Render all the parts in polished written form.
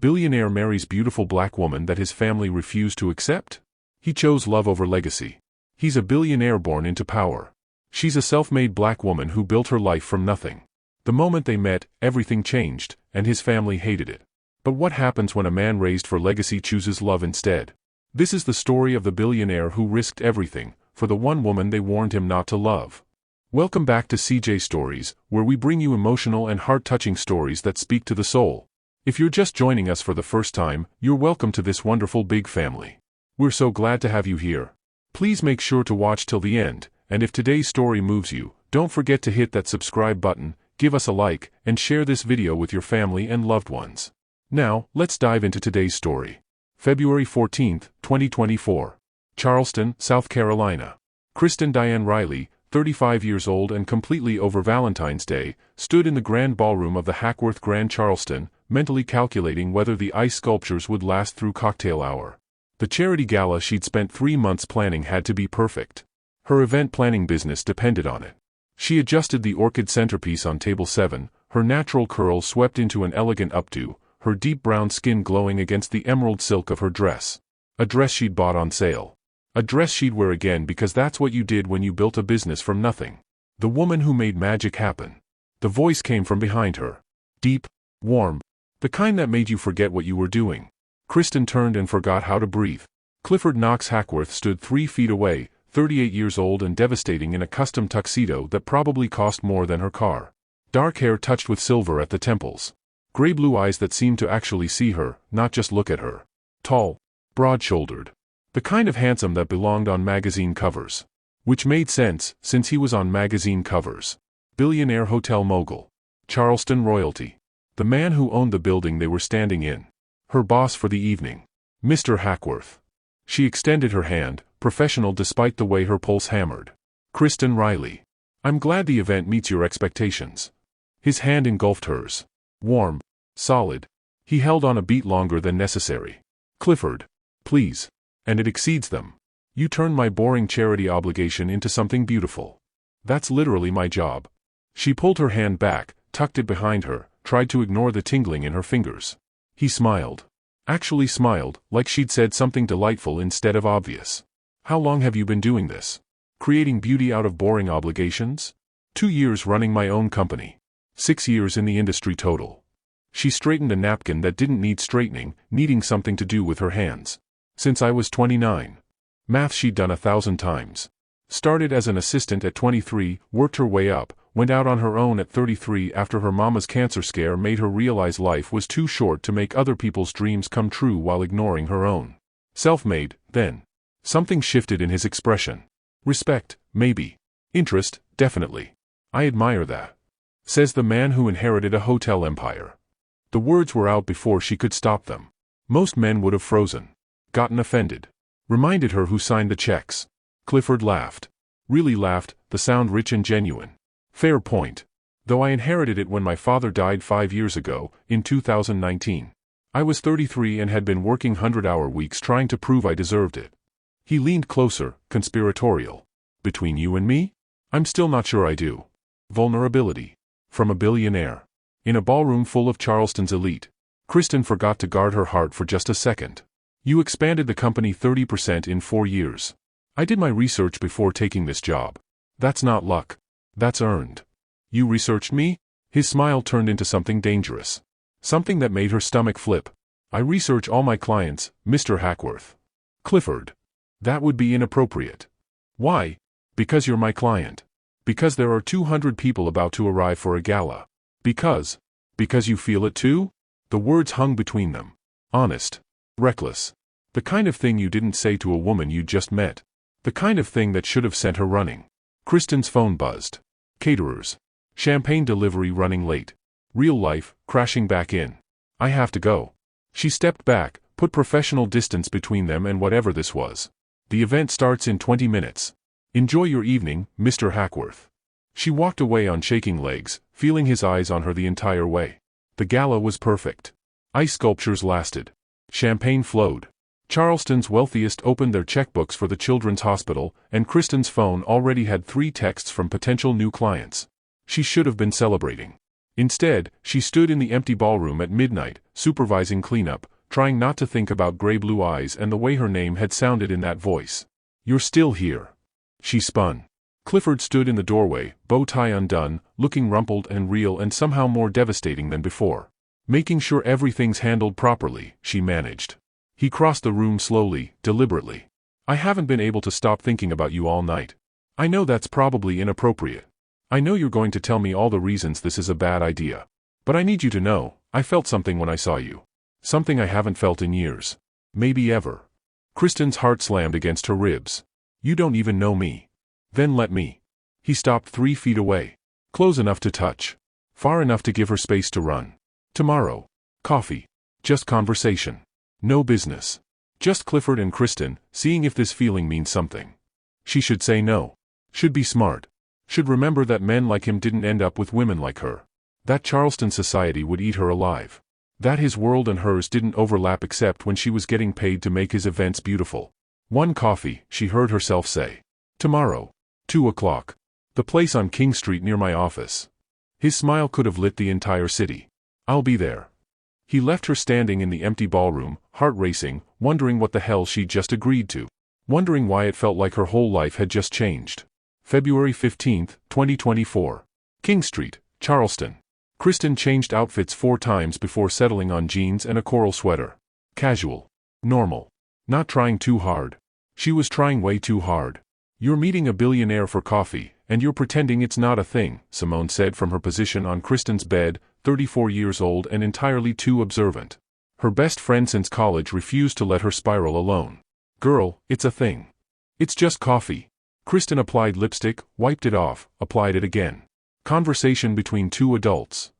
Billionaire marries beautiful black woman that his family refused to accept? He chose love over legacy. He's a billionaire born into power. She's a self-made black woman who built her life from nothing. The moment they met, everything changed, and his family hated it. But what happens when a man raised for legacy chooses love instead? This is the story of the billionaire who risked everything for the one woman they warned him not to love. Welcome back to CJ Stories, where we bring you emotional and heart-touching stories that speak to the soul. If you're just joining us for the first time, you're welcome to this wonderful big family. We're so glad to have you here. Please make sure to watch till the end, and if today's story moves you, don't forget to hit that subscribe button, give us a like, and share this video with your family and loved ones. Now, let's dive into today's story. February 14, 2024. Charleston, South Carolina. Kristen Diane Riley, 35 years old and completely over Valentine's Day, stood in the grand ballroom of the Hackworth Grand Charleston, mentally calculating whether the ice sculptures would last through cocktail hour. The charity gala she'd spent 3 months planning had to be perfect. Her event planning business depended on it. She adjusted the orchid centerpiece on table 7, her natural curls swept into an elegant updo, her deep brown skin glowing against the emerald silk of her dress. A dress she'd bought on sale. A dress she'd wear again because that's what you did when you built a business from nothing. The woman who made magic happen. The voice came from behind her. Deep, warm. The kind that made you forget what you were doing. Kristen turned and forgot how to breathe. Clifford Knox Hackworth stood 3 feet away, 38 years old and devastating in a custom tuxedo that probably cost more than her car. Dark hair touched with silver at the temples. Gray-blue eyes that seemed to actually see her, not just look at her. Tall, broad-shouldered. The kind of handsome that belonged on magazine covers. Which made sense, since he was on magazine covers. Billionaire hotel mogul. Charleston royalty. The man who owned the building they were standing in. Her boss for the evening. Mr. Hackworth. She extended her hand, professional despite the way her pulse hammered. Kristen Riley. I'm glad the event meets your expectations. His hand engulfed hers. Warm. Solid. He held on a beat longer than necessary. Clifford. Please. And it exceeds them. You turn my boring charity obligation into something beautiful. That's literally my job. She pulled her hand back, tucked it behind her, tried to ignore the tingling in her fingers. He smiled. Actually smiled, like she'd said something delightful instead of obvious. How long have you been doing this? Creating beauty out of boring obligations? 2 years running my own company. 6 years in the industry total. She straightened a napkin that didn't need straightening, needing something to do with her hands. Since I was 29. Math she'd done 1,000 times. Started as an assistant at 23, worked her way up, went out on her own at 33 after her mama's cancer scare made her realize life was too short to make other people's dreams come true while ignoring her own. Self-made, then. Something shifted in his expression. Respect, maybe. Interest, definitely. I admire that. Says the man who inherited a hotel empire. The words were out before she could stop them. Most men would have frozen. Gotten offended. Reminded her who signed the checks. Clifford laughed. Really laughed, the sound rich and genuine. Fair point. Though I inherited it when my father died 5 years ago, in 2019. I was 33 and had been working 100-hour weeks trying to prove I deserved it. He leaned closer, conspiratorial. Between you and me? I'm still not sure I do. Vulnerability. From a billionaire. In a ballroom full of Charleston's elite. Kristen forgot to guard her heart for just a second. You expanded the company 30% in 4 years. I did my research before taking this job. That's not luck. That's earned. You researched me? His smile turned into something dangerous. Something that made her stomach flip. I research all my clients, Mr. Hackworth. Clifford. That would be inappropriate. Why? Because you're my client. Because there are 200 people about to arrive for a gala. Because you feel it too? The words hung between them. Honest. Reckless. The kind of thing you didn't say to a woman you just met. The kind of thing that should have sent her running. Kristen's phone buzzed. Caterers. Champagne delivery running late. Real life, crashing back in. I have to go. She stepped back, put professional distance between them and whatever this was. The event starts in 20 minutes. Enjoy your evening, Mr. Hackworth. She walked away on shaking legs, feeling his eyes on her the entire way. The gala was perfect. Ice sculptures lasted. Champagne flowed. Charleston's wealthiest opened their checkbooks for the children's hospital, and Kristen's phone already had 3 texts from potential new clients. She should have been celebrating. Instead, she stood in the empty ballroom at midnight, supervising cleanup, trying not to think about gray-blue eyes and the way her name had sounded in that voice. "You're still here." She spun. Clifford stood in the doorway, bow tie undone, looking rumpled and real and somehow more devastating than before. "Making sure everything's handled properly," she managed. He crossed the room slowly, deliberately. "I haven't been able to stop thinking about you all night. I know that's probably inappropriate. I know you're going to tell me all the reasons this is a bad idea. But I need you to know, I felt something when I saw you. Something I haven't felt in years. Maybe ever." Kristen's heart slammed against her ribs. "You don't even know me." "Then let me." He stopped 3 feet away. Close enough to touch. Far enough to give her space to run. "Tomorrow. Coffee. Just conversation. No business. Just Clifford and Kristen, seeing if this feeling means something." She should say no. Should be smart. Should remember that men like him didn't end up with women like her. That Charleston society would eat her alive. That his world and hers didn't overlap except when she was getting paid to make his events beautiful. "One coffee," she heard herself say. "Tomorrow. 2 o'clock. The place on King Street near my office." His smile could have lit the entire city. "I'll be there." He left her standing in the empty ballroom, heart racing, wondering what the hell she'd just agreed to. Wondering why it felt like her whole life had just changed. February 15, 2024. King Street, Charleston. Kristen changed outfits 4 times before settling on jeans and a coral sweater. Casual. Normal. Not trying too hard. She was trying way too hard. "You're meeting a billionaire for coffee, and you're pretending it's not a thing," Simone said from her position on Kristen's bed, 34 years old and entirely too observant. Her best friend since college refused to let her spiral alone. "Girl, it's a thing. It's just coffee." Kristen applied lipstick, wiped it off, applied it again. Conversation between 2 adults.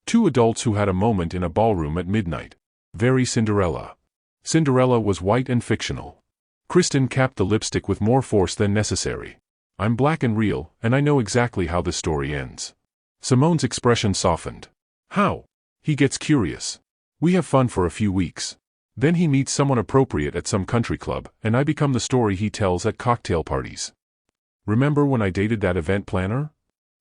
2 adults who had a moment in a ballroom at midnight. Very Cinderella. Cinderella was white and fictional. Kristen capped the lipstick with more force than necessary. "I'm black and real, and I know exactly how this story ends." Simone's expression softened. "How?" He gets curious. "We have fun for a few weeks. Then he meets someone appropriate at some country club, and I become the story he tells at cocktail parties. Remember when I dated that event planner?"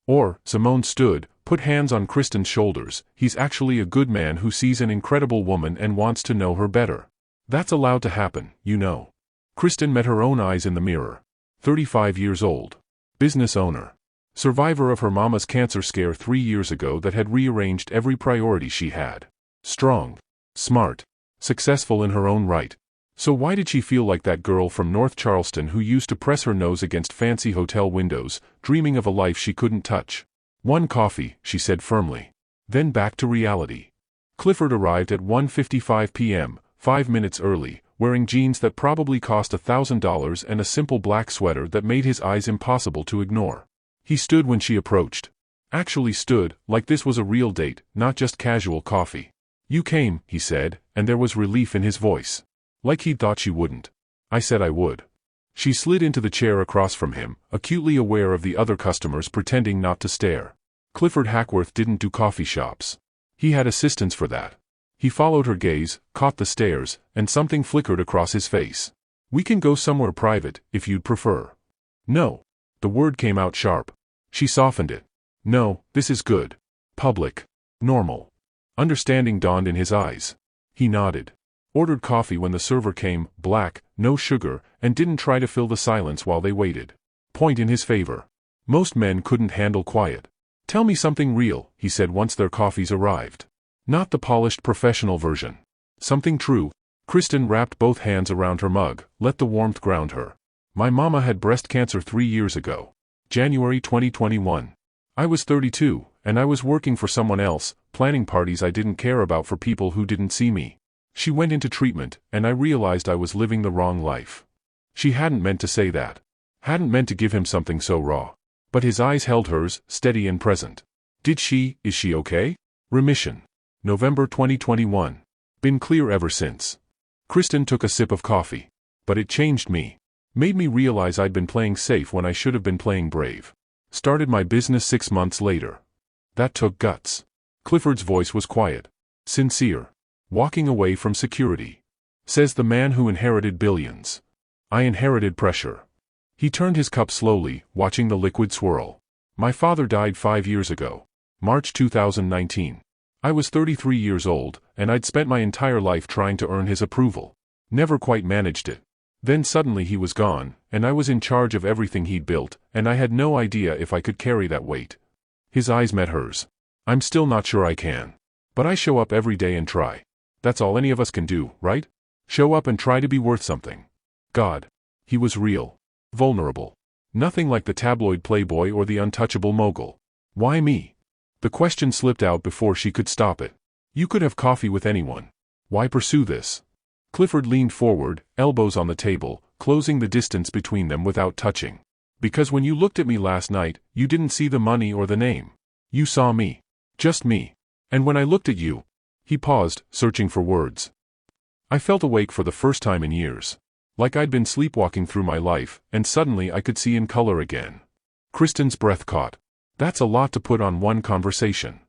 Or, Simone stood, put hands on Kristen's shoulders, "He's actually a good man who sees an incredible woman and wants to know her better. That's allowed to happen, you know." Kristen met her own eyes in the mirror. 35 years old. Business owner. Survivor of her mama's cancer scare 3 years ago that had rearranged every priority she had. Strong. Smart. Successful in her own right. So why did she feel like that girl from North Charleston who used to press her nose against fancy hotel windows, dreaming of a life she couldn't touch? "One coffee," she said firmly. Then back to reality. Clifford arrived at 1:55 p.m., 5 minutes early, wearing jeans that probably cost $1,000 and a simple black sweater that made his eyes impossible to ignore. He stood when she approached. Actually stood, like this was a real date, not just casual coffee. "You came," he said, and there was relief in his voice. Like he'd thought she wouldn't. "I said I would." She slid into the chair across from him, acutely aware of the other customers pretending not to stare. Clifford Hackworth didn't do coffee shops. He had assistants for that. He followed her gaze, caught the stares, and something flickered across his face. "We can go somewhere private, if you'd prefer." "No." The word came out sharp. She softened it. "No, this is good. Public. Normal." Understanding dawned in his eyes. He nodded. Ordered coffee when the server came, black, no sugar, and didn't try to fill the silence while they waited. Point in his favor. Most men couldn't handle quiet. "Tell me something real," he said once their coffees arrived. Not the polished professional version. Something true. Kristen wrapped both hands around her mug, let the warmth ground her. "My mama had breast cancer 3 years ago. January 2021. I was 32, and I was working for someone else, planning parties I didn't care about for people who didn't see me. She went into treatment, and I realized I was living the wrong life." She hadn't meant to say that. Hadn't meant to give him something so raw. But his eyes held hers, steady and present. Is she okay? Remission. November 2021. Been clear ever since. Kristen took a sip of coffee. "But it changed me. Made me realize I'd been playing safe when I should have been playing brave. Started my business 6 months later. That took guts." Clifford's voice was quiet. Sincere. "Walking away from security. Says the man who inherited billions. I inherited pressure." He turned his cup slowly, watching the liquid swirl. "My father died 5 years ago. March 2019. I was 33 years old, and I'd spent my entire life trying to earn his approval. Never quite managed it. Then suddenly he was gone, and I was in charge of everything he'd built, and I had no idea if I could carry that weight. His eyes met hers. I'm still not sure I can. But I show up every day and try. That's all any of us can do, right? Show up and try to be worth something. God. He was real. Vulnerable. Nothing like the tabloid playboy or the untouchable mogul. Why me? The question slipped out before she could stop it. You could have coffee with anyone. Why pursue this? Clifford leaned forward, elbows on the table, closing the distance between them without touching. Because when you looked at me last night, you didn't see the money or the name. You saw me. Just me. And when I looked at you... He paused, searching for words. I felt awake for the first time in years. Like I'd been sleepwalking through my life, and suddenly I could see in color again. Kristen's breath caught. That's a lot to put on one conversation.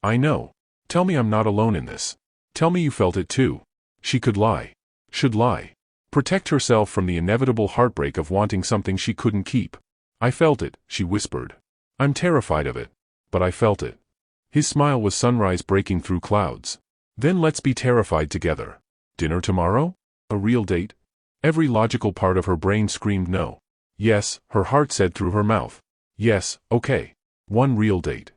I know. Tell me I'm not alone in this. Tell me you felt it too. She could lie. Should lie. Protect herself from the inevitable heartbreak of wanting something she couldn't keep. I felt it, she whispered. I'm terrified of it. But I felt it. His smile was sunrise breaking through clouds. Then let's be terrified together. Dinner tomorrow? A real date? Every logical part of her brain screamed no. Yes, her heart said through her mouth. Yes, okay. One real date.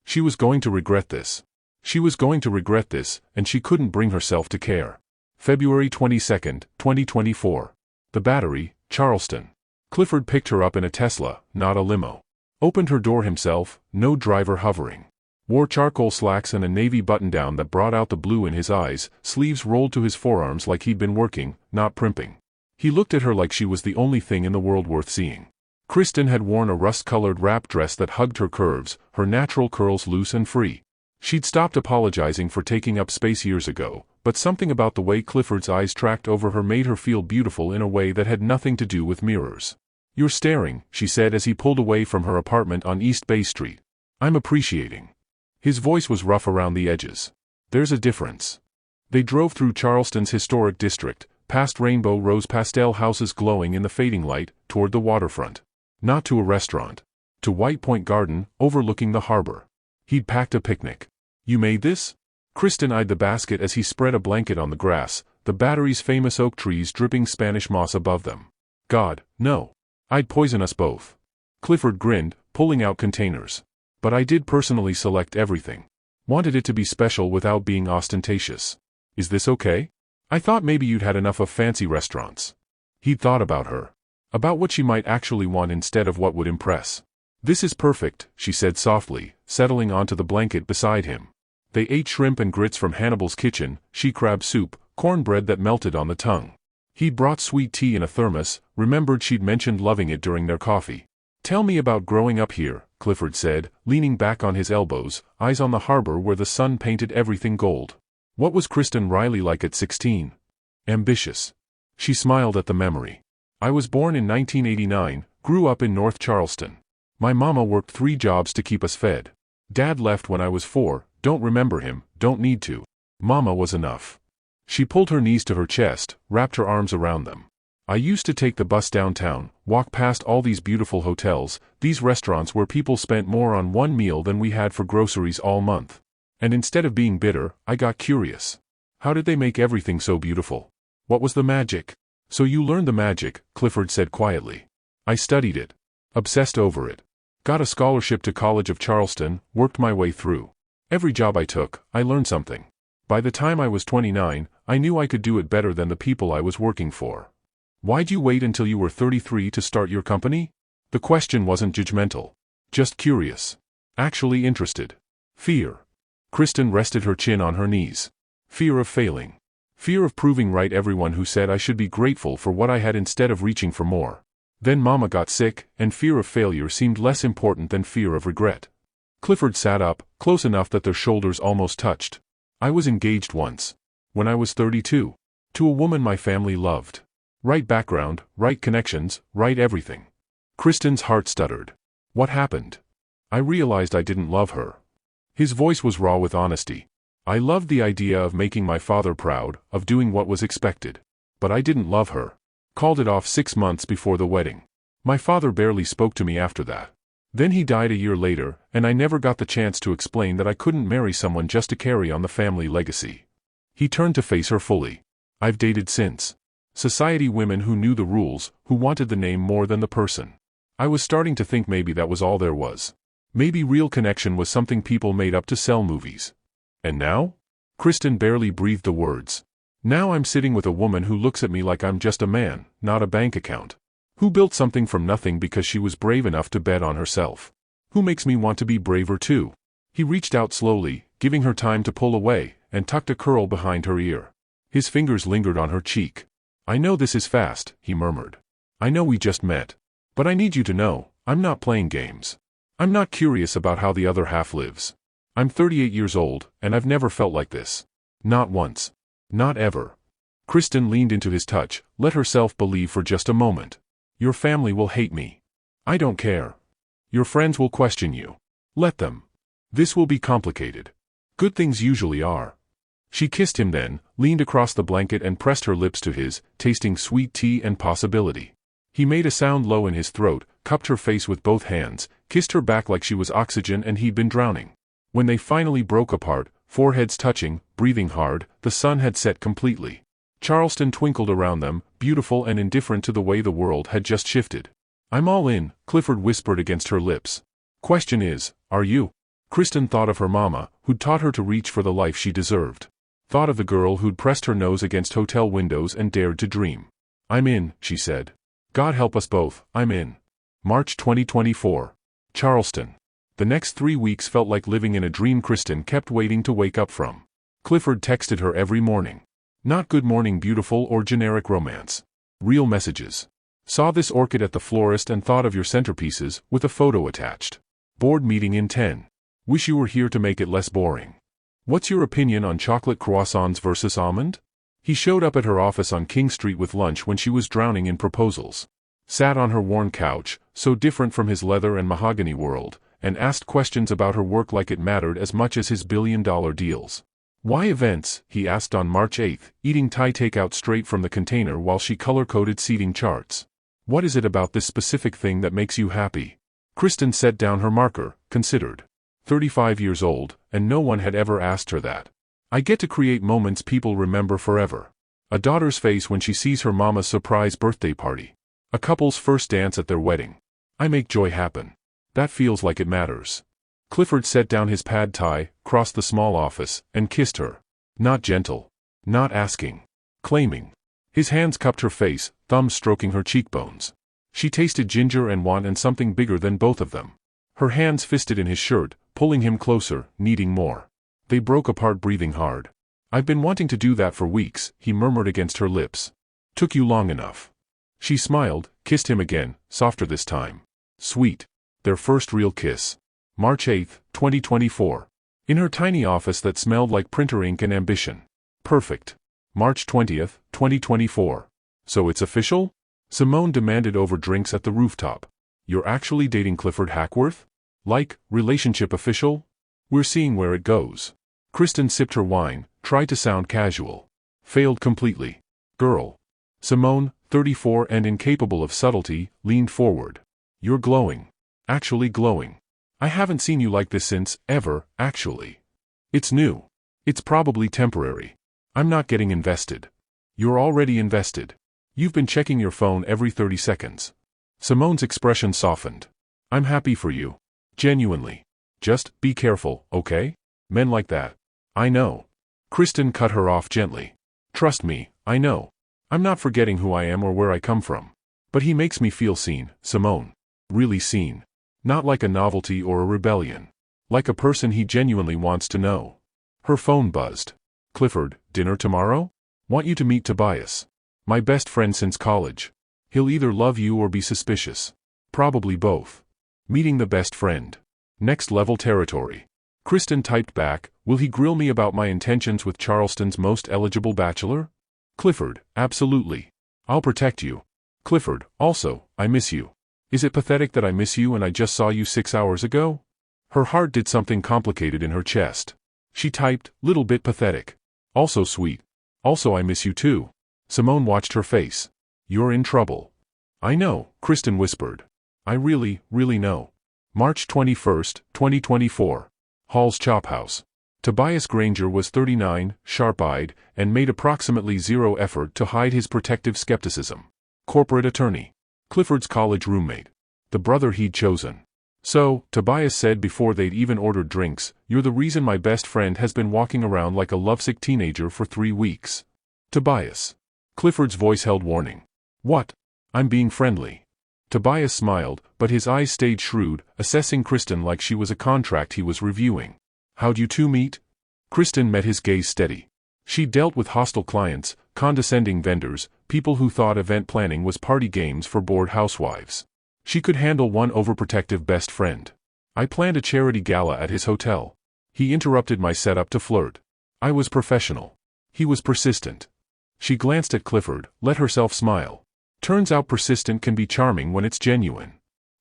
She was going to regret this. She was going to regret this, and she couldn't bring herself to care. February 22, 2024. The Battery, Charleston. Clifford picked her up in a Tesla, not a limo. Opened her door himself, no driver hovering. Wore charcoal slacks and a navy button-down that brought out the blue in his eyes, sleeves rolled to his forearms like he'd been working, not primping. He looked at her like she was the only thing in the world worth seeing. Kristen had worn a rust-colored wrap dress that hugged her curves, her natural curls loose and free. She'd stopped apologizing for taking up space years ago, but something about the way Clifford's eyes tracked over her made her feel beautiful in a way that had nothing to do with mirrors. You're staring, she said as he pulled away from her apartment on East Bay Street. I'm appreciating. His voice was rough around the edges. There's a difference. They drove through Charleston's historic district, past rainbow rose pastel houses glowing in the fading light, toward the waterfront. Not to a restaurant. To White Point Garden, overlooking the harbor. He'd packed a picnic. You made this? Kristen eyed the basket as he spread a blanket on the grass, the Battery's famous oak trees dripping Spanish moss above them. God, no. I'd poison us both. Clifford grinned, pulling out containers. But I did personally select everything. Wanted it to be special without being ostentatious. Is this okay? I thought maybe you'd had enough of fancy restaurants. He'd thought about her. About what she might actually want instead of what would impress. This is perfect, she said softly, settling onto the blanket beside him. They ate shrimp and grits from Hannibal's kitchen, she-crab soup, cornbread that melted on the tongue. He'd brought sweet tea in a thermos, remembered she'd mentioned loving it during their coffee. Tell me about growing up here, Clifford said, leaning back on his elbows, eyes on the harbor where the sun painted everything gold. What was Kristen Riley like at 16? Ambitious. She smiled at the memory. I was born in 1989, grew up in North Charleston. My mama worked 3 jobs to keep us fed. Dad left when I was 4, don't remember him, don't need to. Mama was enough. She pulled her knees to her chest, wrapped her arms around them. I used to take the bus downtown, walk past all these beautiful hotels, these restaurants where people spent more on one meal than we had for groceries all month. And instead of being bitter, I got curious. How did they make everything so beautiful? What was the magic? So you learned the magic, Clifford said quietly. I studied it. Obsessed over it. Got a scholarship to College of Charleston, worked my way through. Every job I took, I learned something. By the time I was 29, I knew I could do it better than the people I was working for. Why'd you wait until you were 33 to start your company? The question wasn't judgmental. Just curious. Actually interested. Fear. Kristen rested her chin on her knees. Fear of failing. Fear of proving right everyone who said I should be grateful for what I had instead of reaching for more. Then Mama got sick, and fear of failure seemed less important than fear of regret. Clifford sat up, close enough that their shoulders almost touched. I was engaged once. When I was 32. To a woman my family loved. Right background, right connections, right everything. Kristen's heart stuttered. What happened? I realized I didn't love her. His voice was raw with honesty. I loved the idea of making my father proud, of doing what was expected. But I didn't love her. Called it off 6 months before the wedding. My father barely spoke to me after that. Then he died a year later, and I never got the chance to explain that I couldn't marry someone just to carry on the family legacy. He turned to face her fully. I've dated since. Society women who knew the rules, who wanted the name more than the person. I was starting to think maybe that was all there was. Maybe real connection was something people made up to sell movies. And now? Kristen barely breathed the words. Now I'm sitting with a woman who looks at me like I'm just a man, not a bank account. Who built something from nothing because she was brave enough to bet on herself. Who makes me want to be braver too. He reached out slowly, giving her time to pull away, and tucked a curl behind her ear. His fingers lingered on her cheek. I know this is fast, he murmured. I know we just met. But I need you to know, I'm not playing games. I'm not curious about how the other half lives. I'm 38 years old, and I've never felt like this. Not once. Not ever. Kristen leaned into his touch, let herself believe for just a moment. Your family will hate me. I don't care. Your friends will question you. Let them. This will be complicated. Good things usually are. She kissed him then, leaned across the blanket and pressed her lips to his, tasting sweet tea and possibility. He made a sound low in his throat, cupped her face with both hands, kissed her back like she was oxygen and he'd been drowning. When they finally broke apart, foreheads touching, breathing hard, the sun had set completely. Charleston twinkled around them, beautiful and indifferent to the way the world had just shifted. I'm all in, Clifford whispered against her lips. Question is, are you? Kristen thought of her mama, who'd taught her to reach for the life she deserved. Thought of the girl who'd pressed her nose against hotel windows and dared to dream. I'm in, she said. God help us both, I'm in. March 2024. Charleston. The next 3 weeks felt like living in a dream Kristen kept waiting to wake up from. Clifford texted her every morning. Not good morning beautiful or generic romance. Real messages. Saw this orchid at the florist and thought of your centerpieces, with a photo attached. Board meeting in 10. Wish you were here to make it less boring. What's your opinion on chocolate croissants versus almond? He showed up at her office on King Street with lunch when she was drowning in proposals. Sat on her worn couch, so different from his leather and mahogany world, and asked questions about her work like it mattered as much as his billion-dollar deals. Why events? He asked on March 8, eating Thai takeout straight from the container while she color-coded seating charts. What is it about this specific thing that makes you happy? Kristen set down her marker, considered. 35 years old, and no one had ever asked her that. I get to create moments people remember forever. A daughter's face when she sees her mama's surprise birthday party. A couple's first dance at their wedding. I make joy happen. That feels like it matters. Clifford set down his pad thai, crossed the small office, and kissed her. Not gentle. Not asking. Claiming. His hands cupped her face, thumbs stroking her cheekbones. She tasted ginger and want and something bigger than both of them. Her hands fisted in his shirt, pulling him closer, needing more. They broke apart breathing hard. I've been wanting to do that for weeks, he murmured against her lips. Took you long enough. She smiled, kissed him again, softer this time. Sweet. Their first real kiss. March 8, 2024. In her tiny office that smelled like printer ink and ambition. Perfect. March 20, 2024. So it's official? Simone demanded over drinks at the rooftop. You're actually dating Clifford Hackworth? Like, relationship official? We're seeing where it goes. Kristen sipped her wine, tried to sound casual. Failed completely. Girl. Simone, 34 and incapable of subtlety, leaned forward. You're glowing. Actually glowing. I haven't seen you like this since, ever, actually. It's new. It's probably temporary. I'm not getting invested. You're already invested. You've been checking your phone every 30 seconds. Simone's expression softened. I'm happy for you. Genuinely. Just, be careful, okay? Men like that. I know. Kristen cut her off gently. Trust me, I know. I'm not forgetting who I am or where I come from. But he makes me feel seen, Simone. Really seen. Not like a novelty or a rebellion. Like a person he genuinely wants to know. Her phone buzzed. Clifford, dinner tomorrow? Want you to meet Tobias. My best friend since college. He'll either love you or be suspicious. Probably both. Meeting the best friend. Next level territory. Kristen typed back, will he grill me about my intentions with Charleston's most eligible bachelor? Clifford, absolutely. I'll protect you. Clifford, also, I miss you. Is it pathetic that I miss you and I just saw you 6 hours ago? Her heart did something complicated in her chest. She typed, little bit pathetic. Also sweet. Also I miss you too. Simone watched her face. You're in trouble. I know, Kristen whispered. I really, really know. March 21, 2024. Hall's Chop House. Tobias Granger was 39, sharp-eyed, and made approximately zero effort to hide his protective skepticism. Corporate attorney. Clifford's college roommate. The brother he'd chosen. So, Tobias said before they'd even ordered drinks, "You're the reason my best friend has been walking around like a lovesick teenager for 3 weeks." Tobias. Clifford's voice held warning. "What? I'm being friendly." Tobias smiled, but his eyes stayed shrewd, assessing Kristen like she was a contract he was reviewing. "How'd you two meet?" Kristen met his gaze steady. She dealt with hostile clients, condescending vendors, people who thought event planning was party games for bored housewives. She could handle one overprotective best friend. "I planned a charity gala at his hotel. He interrupted my setup to flirt. I was professional. He was persistent." She glanced at Clifford, let herself smile. Turns out persistent can be charming when it's genuine.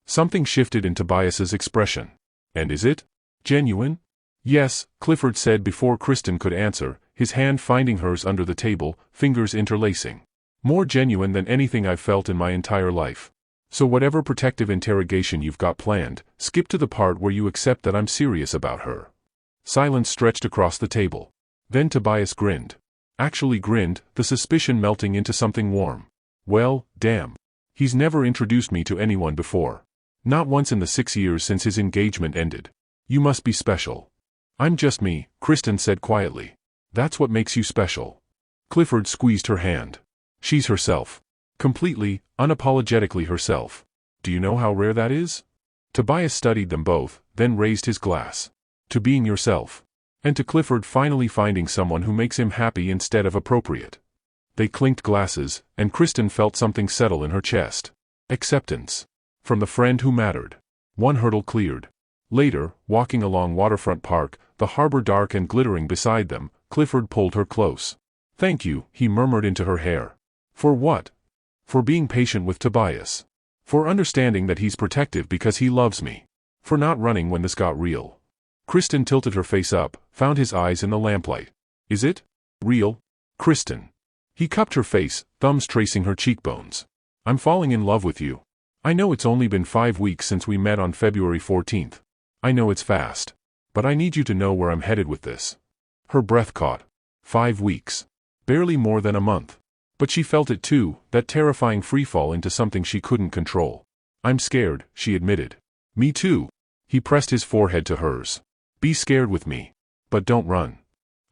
Something shifted in Tobias's expression. "And is it genuine?" "Yes," Clifford said before Kristen could answer, his hand finding hers under the table, fingers interlacing. "More genuine than anything I've felt in my entire life. So whatever protective interrogation you've got planned, skip to the part where you accept that I'm serious about her." Silence stretched across the table. Then Tobias grinned. Actually grinned, the suspicion melting into something warm. "Well, damn. He's never introduced me to anyone before. Not once in the 6 years since his engagement ended. You must be special." "I'm just me," Kristen said quietly. "That's what makes you special." Clifford squeezed her hand. "She's herself. Completely, unapologetically herself. Do you know how rare that is?" Tobias studied them both, then raised his glass. "To being yourself. And to Clifford finally finding someone who makes him happy instead of appropriate." They clinked glasses, and Kristen felt something settle in her chest. Acceptance. From the friend who mattered. One hurdle cleared. Later, walking along Waterfront Park, the harbor dark and glittering beside them, Clifford pulled her close. "Thank you," he murmured into her hair. "For what?" "For being patient with Tobias. For understanding that he's protective because he loves me. For not running when this got real." Kristen tilted her face up, found his eyes in the lamplight. "Is it real, Kristen?" He cupped her face, thumbs tracing her cheekbones. "I'm falling in love with you. I know it's only been 5 weeks since we met on February 14th. I know it's fast. But I need you to know where I'm headed with this." Her breath caught. 5 weeks. Barely more than a month. But she felt it too, that terrifying freefall into something she couldn't control. "I'm scared," she admitted. "Me too." He pressed his forehead to hers. "Be scared with me. But don't run."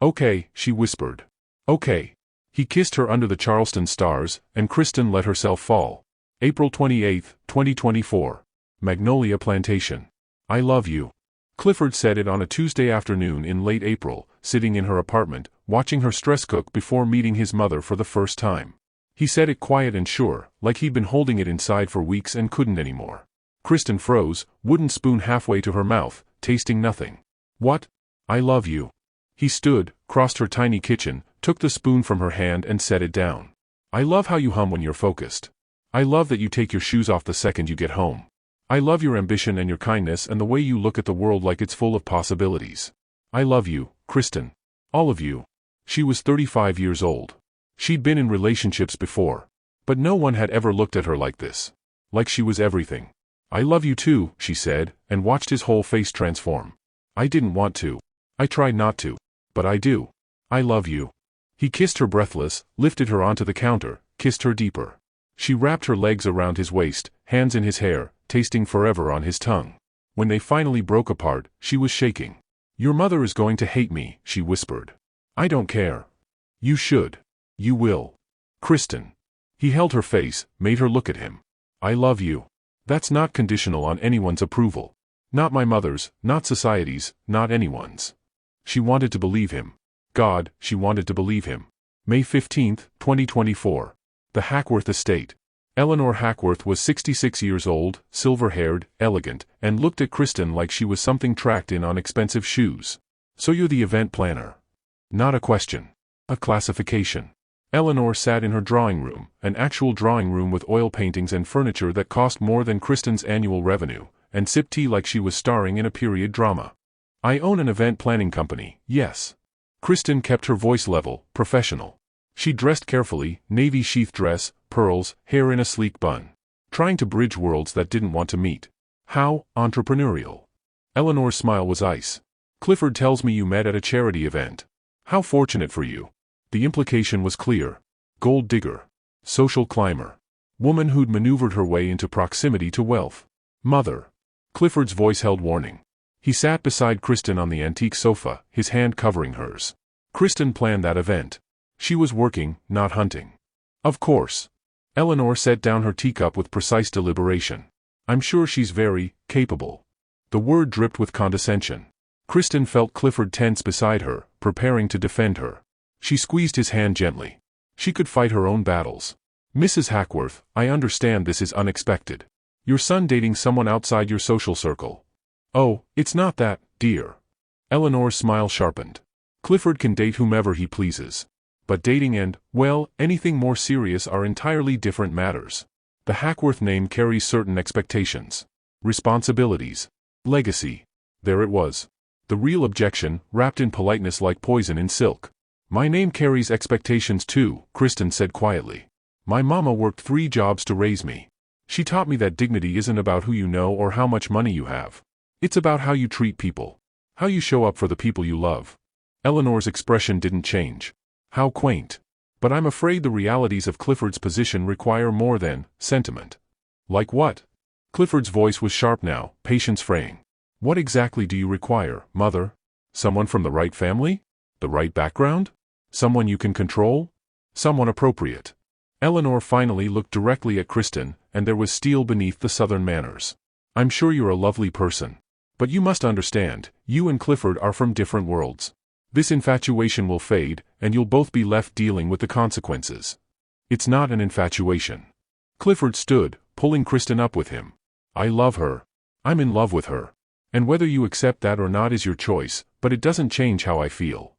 "Okay," she whispered. "Okay." He kissed her under the Charleston stars, and Kristen let herself fall. April 28, 2024. Magnolia Plantation. "I love you." Clifford said it on a Tuesday afternoon in late April, sitting in her apartment, watching her stress cook before meeting his mother for the first time. He said it quiet and sure, like he'd been holding it inside for weeks and couldn't anymore. Kristen froze, wooden spoon halfway to her mouth, tasting nothing. "What? I love you." He stood, crossed her tiny kitchen, took the spoon from her hand and set it down. "I love how you hum when you're focused. I love that you take your shoes off the second you get home. I love your ambition and your kindness and the way you look at the world like it's full of possibilities. I love you, Kristen. All of you." She was 35 years old. She'd been in relationships before. But no one had ever looked at her like this. Like she was everything. "I love you too," she said, and watched his whole face transform. "I didn't want to. I tried not to. But I do. I love you." He kissed her breathless, lifted her onto the counter, kissed her deeper. She wrapped her legs around his waist, hands in his hair, tasting forever on his tongue. When they finally broke apart, she was shaking. "Your mother is going to hate me," she whispered. "I don't care." "You should. You will. Kristen." He held her face, made her look at him. "I love you. That's not conditional on anyone's approval. Not my mother's, not society's, not anyone's." She wanted to believe him. God, she wanted to believe him. May 15, 2024. The Hackworth Estate. Eleanor Hackworth was 66 years old, silver-haired, elegant, and looked at Kristen like she was something tracked in on expensive shoes. "So you're the event planner?" Not a question. A classification. Eleanor sat in her drawing room, an actual drawing room with oil paintings and furniture that cost more than Kristen's annual revenue, and sipped tea like she was starring in a period drama. "I own an event planning company, yes." Kristen kept her voice level, professional. She dressed carefully, navy sheath dress, pearls, hair in a sleek bun. Trying to bridge worlds that didn't want to meet. How entrepreneurial. Eleanor's smile was ice. Clifford tells me you met at a charity event. How fortunate for you. The implication was clear. Gold digger. Social climber. Woman who'd maneuvered her way into proximity to wealth. Mother. Clifford's voice held warning. He sat beside Kristen on the antique sofa, his hand covering hers. Kristen planned that event. She was working, not hunting. Of course. Eleanor set down her teacup with precise deliberation. I'm sure she's very capable. The word dripped with condescension. Kristen felt Clifford tense beside her, preparing to defend her. She squeezed his hand gently. She could fight her own battles. Mrs. Hackworth, I understand this is unexpected. Your son dating someone outside your social circle. Oh, it's not that, dear. Eleanor's smile sharpened. Clifford can date whomever he pleases. But dating and, well, anything more serious are entirely different matters. The Hackworth name carries certain expectations. Responsibilities. Legacy. There it was. The real objection, wrapped in politeness like poison in silk. My name carries expectations too, Kristen said quietly. My mama worked 3 jobs to raise me. She taught me that dignity isn't about who you know or how much money you have. It's about how you treat people. How you show up for the people you love. Eleanor's expression didn't change. How quaint. But I'm afraid the realities of Clifford's position require more than sentiment. Like what? Clifford's voice was sharp now, patience fraying. What exactly do you require, mother? Someone from the right family? The right background? Someone you can control? Someone appropriate. Eleanor finally looked directly at Kristen, and there was steel beneath the southern manners. I'm sure you're a lovely person. But you must understand, you and Clifford are from different worlds. This infatuation will fade, and you'll both be left dealing with the consequences. It's not an infatuation. Clifford stood, pulling Kristen up with him. I love her. I'm in love with her. And whether you accept that or not is your choice, but it doesn't change how I feel.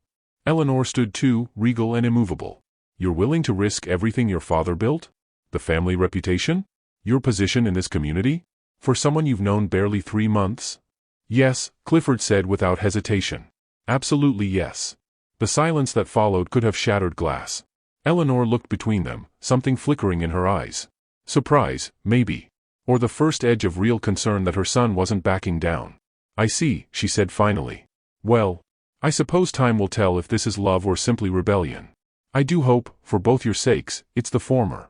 Eleanor stood too, regal and immovable. You're willing to risk everything your father built? The family reputation? Your position in this community? For someone you've known barely 3 months? Yes, Clifford said without hesitation. Absolutely yes. The silence that followed could have shattered glass. Eleanor looked between them, something flickering in her eyes. Surprise, maybe. Or the first edge of real concern that her son wasn't backing down. I see, she said finally. Well, I suppose time will tell if this is love or simply rebellion. I do hope, for both your sakes, it's the former.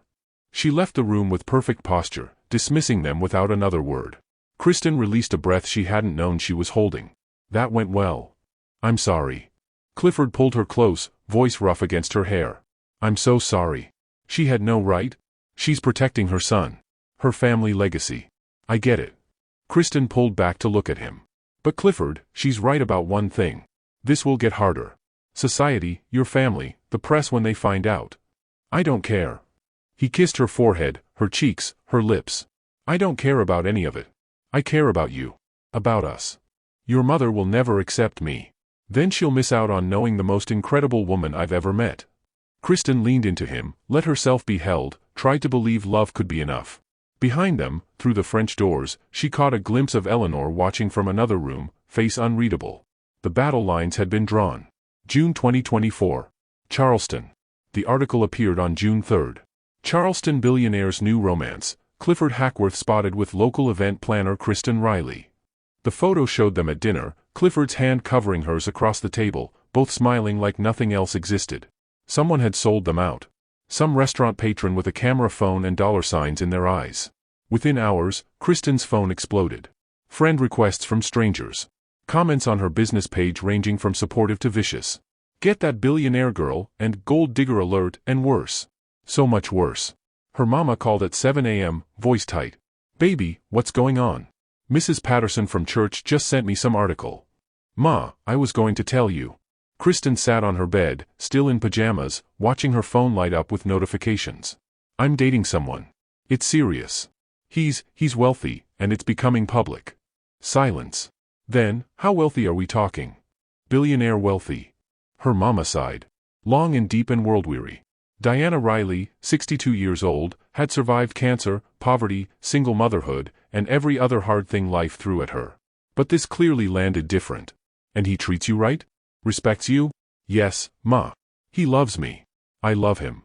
She left the room with perfect posture, dismissing them without another word. Kristen released a breath she hadn't known she was holding. That went well. I'm sorry. Clifford pulled her close, voice rough against her hair. I'm so sorry. She had no right. She's protecting her son. Her family legacy. I get it. Kristen pulled back to look at him. But Clifford, she's right about one thing. This will get harder. Society, your family, the press when they find out. I don't care. He kissed her forehead, her cheeks, her lips. I don't care about any of it. I care about you. About us. Your mother will never accept me. Then she'll miss out on knowing the most incredible woman I've ever met. Kristen leaned into him, let herself be held, tried to believe love could be enough. Behind them, through the French doors, she caught a glimpse of Eleanor watching from another room, face unreadable. The battle lines had been drawn. June 2024. Charleston. The article appeared on June 3rd. Charleston billionaire's new romance, Clifford Hackworth spotted with local event planner Kristen Riley. The photo showed them at dinner, Clifford's hand covering hers across the table, both smiling like nothing else existed. Someone had sold them out. Some restaurant patron with a camera phone and dollar signs in their eyes. Within hours, Kristen's phone exploded. Friend requests from strangers. Comments on her business page ranging from supportive to vicious. Get that billionaire girl, and gold digger alert, and worse. So much worse. Her mama called at 7 a.m., voice tight. Baby, what's going on? Mrs. Patterson from church just sent me some article. Ma, I was going to tell you. Kristen sat on her bed, still in pajamas, watching her phone light up with notifications. I'm dating someone. It's serious. He's wealthy, and it's becoming public. Silence. Then, how wealthy are we talking? Billionaire wealthy. Her mama sighed. Long and deep and world-weary. Diana Riley, 62 years old, had survived cancer, poverty, single motherhood, and every other hard thing life threw at her. But this clearly landed different. And he treats you right? Respects you? Yes, Ma. He loves me. I love him.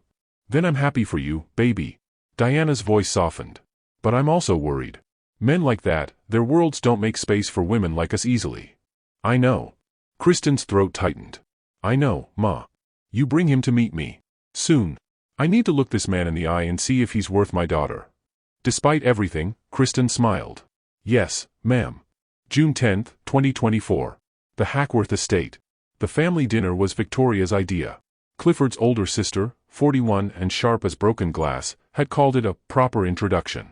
Then I'm happy for you, baby. Diana's voice softened. But I'm also worried. Men like that, Their worlds don't make space for women like us easily. I know. Kristen's throat tightened. I know, Ma. You bring him to meet me. Soon. I need to look this man in the eye and see if he's worth my daughter. Despite everything, Kristen smiled. Yes, ma'am. June 10, 2024. The Hackworth Estate. The family dinner was Victoria's idea. Clifford's older sister, 41 and sharp as broken glass, had called it a proper introduction.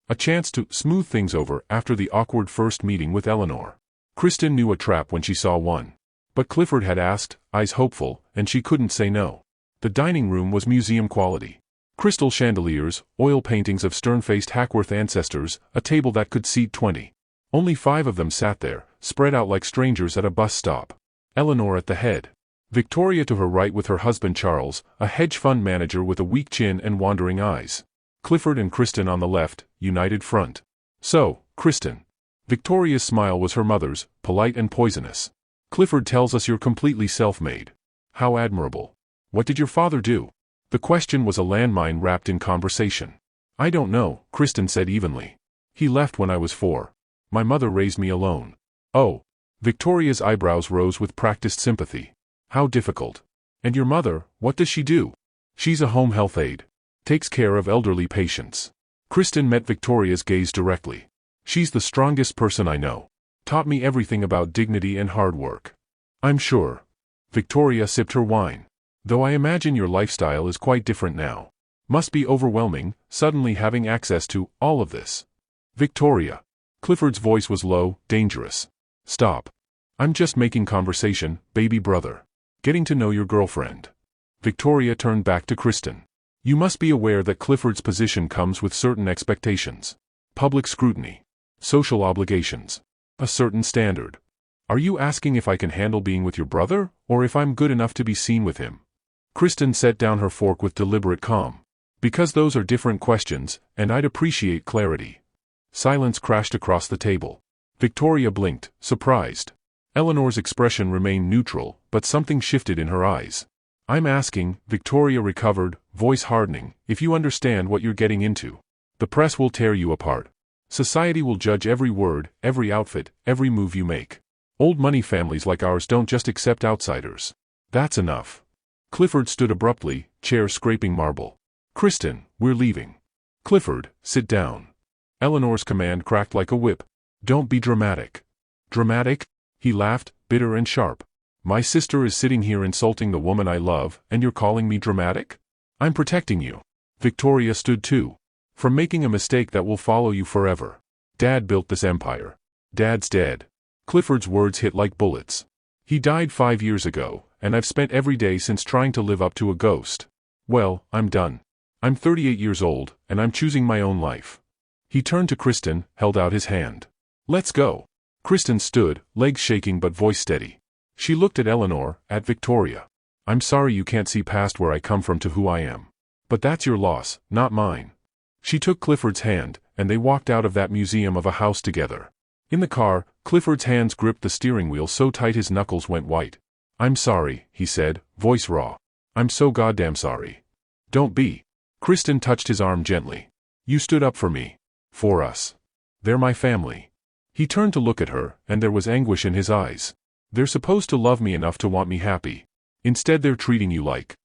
A chance to smooth things over after the awkward first meeting with Eleanor. Kristen knew a trap when she saw one. But Clifford had asked, eyes hopeful, and she couldn't say no. The dining room was museum quality. Crystal chandeliers, oil paintings of stern-faced Hackworth ancestors, a table that could seat 20. Only 5 of them sat there, spread out like strangers at a bus stop. Eleanor at the head. Victoria to her right with her husband Charles, a hedge fund manager with a weak chin and wandering eyes. Clifford and Kristen on the left, united front. So, Kristen. Victoria's smile was her mother's, polite and poisonous. Clifford tells us you're completely self-made. How admirable. What did your father do? The question was a landmine wrapped in conversation. I don't know, Kristen said evenly. He left when I was 4. My mother raised me alone. Oh. Victoria's eyebrows rose with practiced sympathy. How difficult. And your mother, what does she do? She's a home health aide. Takes care of elderly patients. Kristen met Victoria's gaze directly. She's the strongest person I know. Taught me everything about dignity and hard work. I'm sure. Victoria sipped her wine. Though I imagine your lifestyle is quite different now. Must be overwhelming, suddenly having access to all of this. Victoria. Clifford's voice was low, dangerous. Stop. I'm just making conversation, baby brother. Getting to know your girlfriend. Victoria turned back to Kristen. You must be aware that Clifford's position comes with certain expectations. Public scrutiny. Social obligations. A certain standard. Are you asking if I can handle being with your brother, or if I'm good enough to be seen with him? Kristen set down her fork with deliberate calm. Because those are different questions, and I'd appreciate clarity. Silence crashed across the table. Victoria blinked, surprised. Eleanor's expression remained neutral, but something shifted in her eyes. I'm asking, Victoria recovered, voice hardening, if you understand what you're getting into. The press will tear you apart. Society will judge every word, every outfit, every move you make. Old money families like ours don't just accept outsiders. That's enough. Clifford stood abruptly, chair scraping marble. Kristen, we're leaving. Clifford, sit down. Eleanor's command cracked like a whip. Don't be dramatic. Dramatic? He laughed, bitter and sharp. My sister is sitting here insulting the woman I love, and you're calling me dramatic? I'm protecting you. Victoria stood too. From making a mistake that will follow you forever. Dad built this empire. Dad's dead. Clifford's words hit like bullets. He died 5 years ago, and I've spent every day since trying to live up to a ghost. Well, I'm done. I'm 38 years old, and I'm choosing my own life. He turned to Kristen, held out his hand. Let's go. Kristen stood, legs shaking but voice steady. She looked at Eleanor, at Victoria. I'm sorry you can't see past where I come from to who I am. But that's your loss, not mine. She took Clifford's hand, and they walked out of that museum of a house together. In the car, Clifford's hands gripped the steering wheel so tight his knuckles went white. I'm sorry, he said, voice raw. I'm so goddamn sorry. Don't be. Kristen touched his arm gently. You stood up for me. For us. They're my family. He turned to look at her, and there was anguish in his eyes. They're supposed to love me enough to want me happy. Instead they're treating you like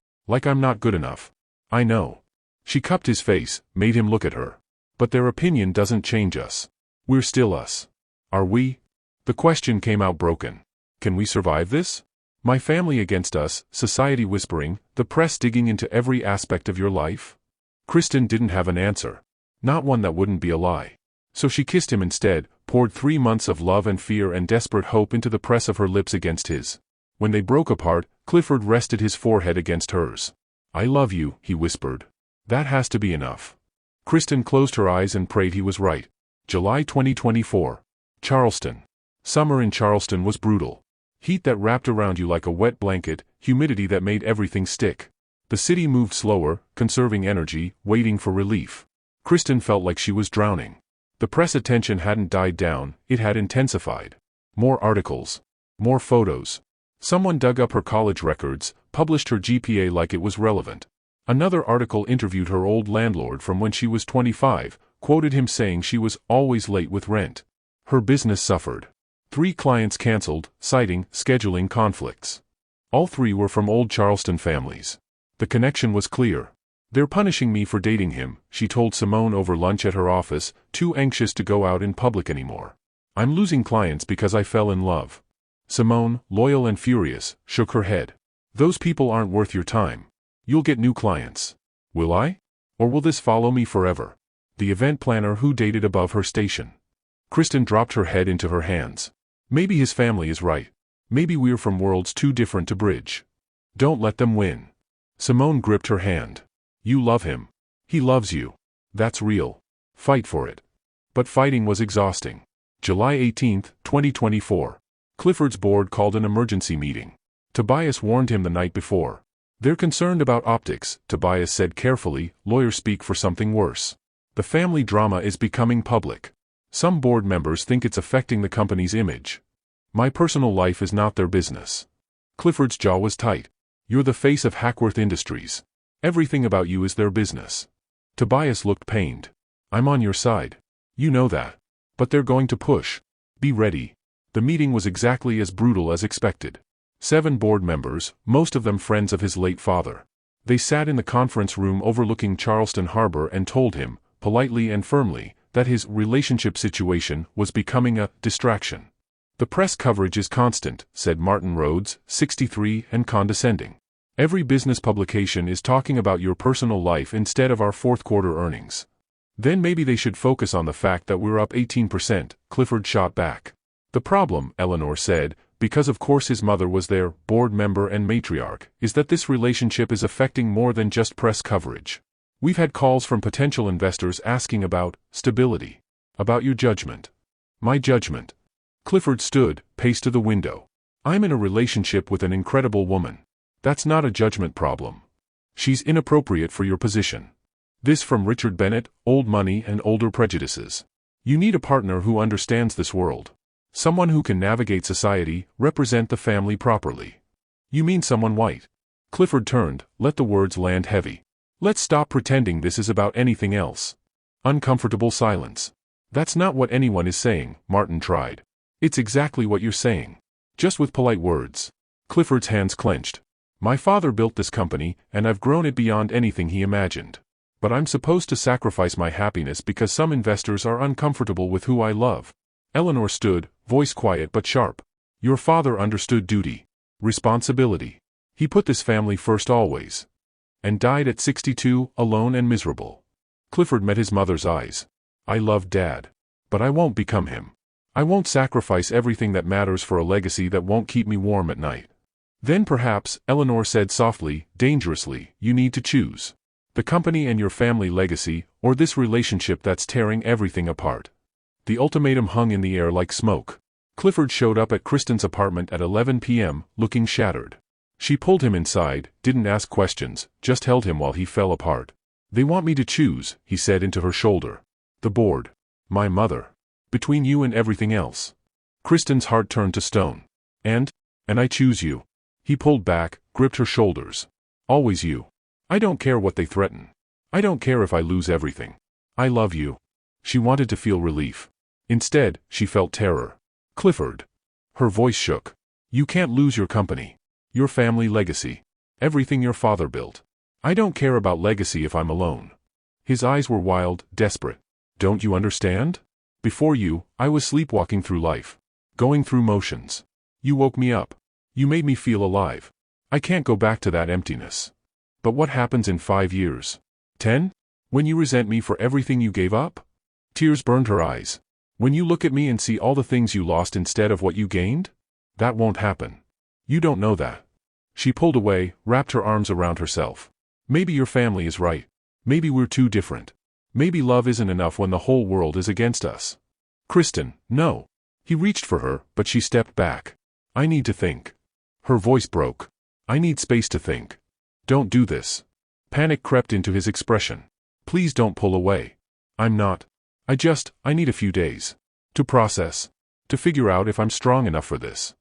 I'm not good enough. I know. She cupped his face, made him look at her. But their opinion doesn't change us. We're still us. Are we? The question came out broken. Can we survive this? My family against us, society whispering, the press digging into every aspect of your life? Kristen didn't have an answer. Not one that wouldn't be a lie. So she kissed him instead, poured 3 months of love and fear and desperate hope into the press of her lips against his. When they broke apart, Clifford rested his forehead against hers. I love you, he whispered. That has to be enough. Kristen closed her eyes and prayed he was right. July 2024. Charleston. Summer in Charleston was brutal. Heat that wrapped around you like a wet blanket, humidity that made everything stick. The city moved slower, conserving energy, waiting for relief. Kristen felt like she was drowning. The press attention hadn't died down, it had intensified. More articles. More photos. Someone dug up her college records, published her GPA like it was relevant. Another article interviewed her old landlord from when she was 25, quoted him saying she was always late with rent. Her business suffered. 3 clients canceled, citing scheduling conflicts. All 3 were from old Charleston families. The connection was clear. They're punishing me for dating him, she told Simone over lunch at her office, too anxious to go out in public anymore. I'm losing clients because I fell in love. Simone, loyal and furious, shook her head. Those people aren't worth your time. You'll get new clients. Will I? Or will this follow me forever? The event planner who dated above her station. Kristen dropped her head into her hands. Maybe his family is right. Maybe we're from worlds too different to bridge. Don't let them win. Simone gripped her hand. You love him. He loves you. That's real. Fight for it. But fighting was exhausting. July 18, 2024. Clifford's board called an emergency meeting. Tobias warned him the night before. They're concerned about optics, Tobias said carefully, lawyers speak for something worse. The family drama is becoming public. Some board members think it's affecting the company's image. My personal life is not their business. Clifford's jaw was tight. You're the face of Hackworth Industries. Everything about you is their business. Tobias looked pained. I'm on your side. You know that. But they're going to push. Be ready. The meeting was exactly as brutal as expected. 7 board members, most of them friends of his late father. They sat in the conference room overlooking Charleston Harbor and told him, politely and firmly, that his relationship situation was becoming a distraction. The press coverage is constant, said Martin Rhodes, 63, and condescending. Every business publication is talking about your personal life instead of our fourth quarter earnings. Then maybe they should focus on the fact that we're up 18%, Clifford shot back. The problem, Eleanor said, because of course his mother was there, board member and matriarch, is that this relationship is affecting more than just press coverage. We've had calls from potential investors asking about stability. About your judgment. My judgment. Clifford stood, paced to the window. I'm in a relationship with an incredible woman. That's not a judgment problem. She's inappropriate for your position. This from Richard Bennett, Old Money and Older Prejudices. You need a partner who understands this world. Someone who can navigate society, represent the family properly. You mean someone white? Clifford turned, let the words land heavy. Let's stop pretending this is about anything else. Uncomfortable silence. That's not what anyone is saying, Martin tried. It's exactly what you're saying. Just with polite words. Clifford's hands clenched. My father built this company, and I've grown it beyond anything he imagined. But I'm supposed to sacrifice my happiness because some investors are uncomfortable with who I love. Eleanor stood, voice quiet but sharp. Your father understood duty. Responsibility. He put this family first always. And died at 62, alone and miserable. Clifford met his mother's eyes. I love Dad. But I won't become him. I won't sacrifice everything that matters for a legacy that won't keep me warm at night. Then perhaps, Eleanor said softly, dangerously, you need to choose. The company and your family legacy, or this relationship that's tearing everything apart. The ultimatum hung in the air like smoke. Clifford showed up at Kristen's apartment at 11 p.m., looking shattered. She pulled him inside, didn't ask questions, just held him while he fell apart. They want me to choose, he said into her shoulder. The board. My mother. Between you and everything else. Kristen's heart turned to stone. And I choose you. He pulled back, gripped her shoulders. Always you. I don't care what they threaten. I don't care if I lose everything. I love you. She wanted to feel relief. Instead, she felt terror. Clifford. Her voice shook. You can't lose your company. Your family legacy. Everything your father built. I don't care about legacy if I'm alone. His eyes were wild, desperate. Don't you understand? Before you, I was sleepwalking through life. Going through motions. You woke me up. You made me feel alive. I can't go back to that emptiness. But what happens in 5 years? 10? When you resent me for everything you gave up? Tears burned her eyes. When you look at me and see all the things you lost instead of what you gained? That won't happen. You don't know that. She pulled away, wrapped her arms around herself. Maybe your family is right. Maybe we're too different. Maybe love isn't enough when the whole world is against us. Kristen, no. He reached for her, but she stepped back. I need to think. Her voice broke. I need space to think. Don't do this. Panic crept into his expression. Please don't pull away. I'm not. I need a few days. To process. To figure out if I'm strong enough for this.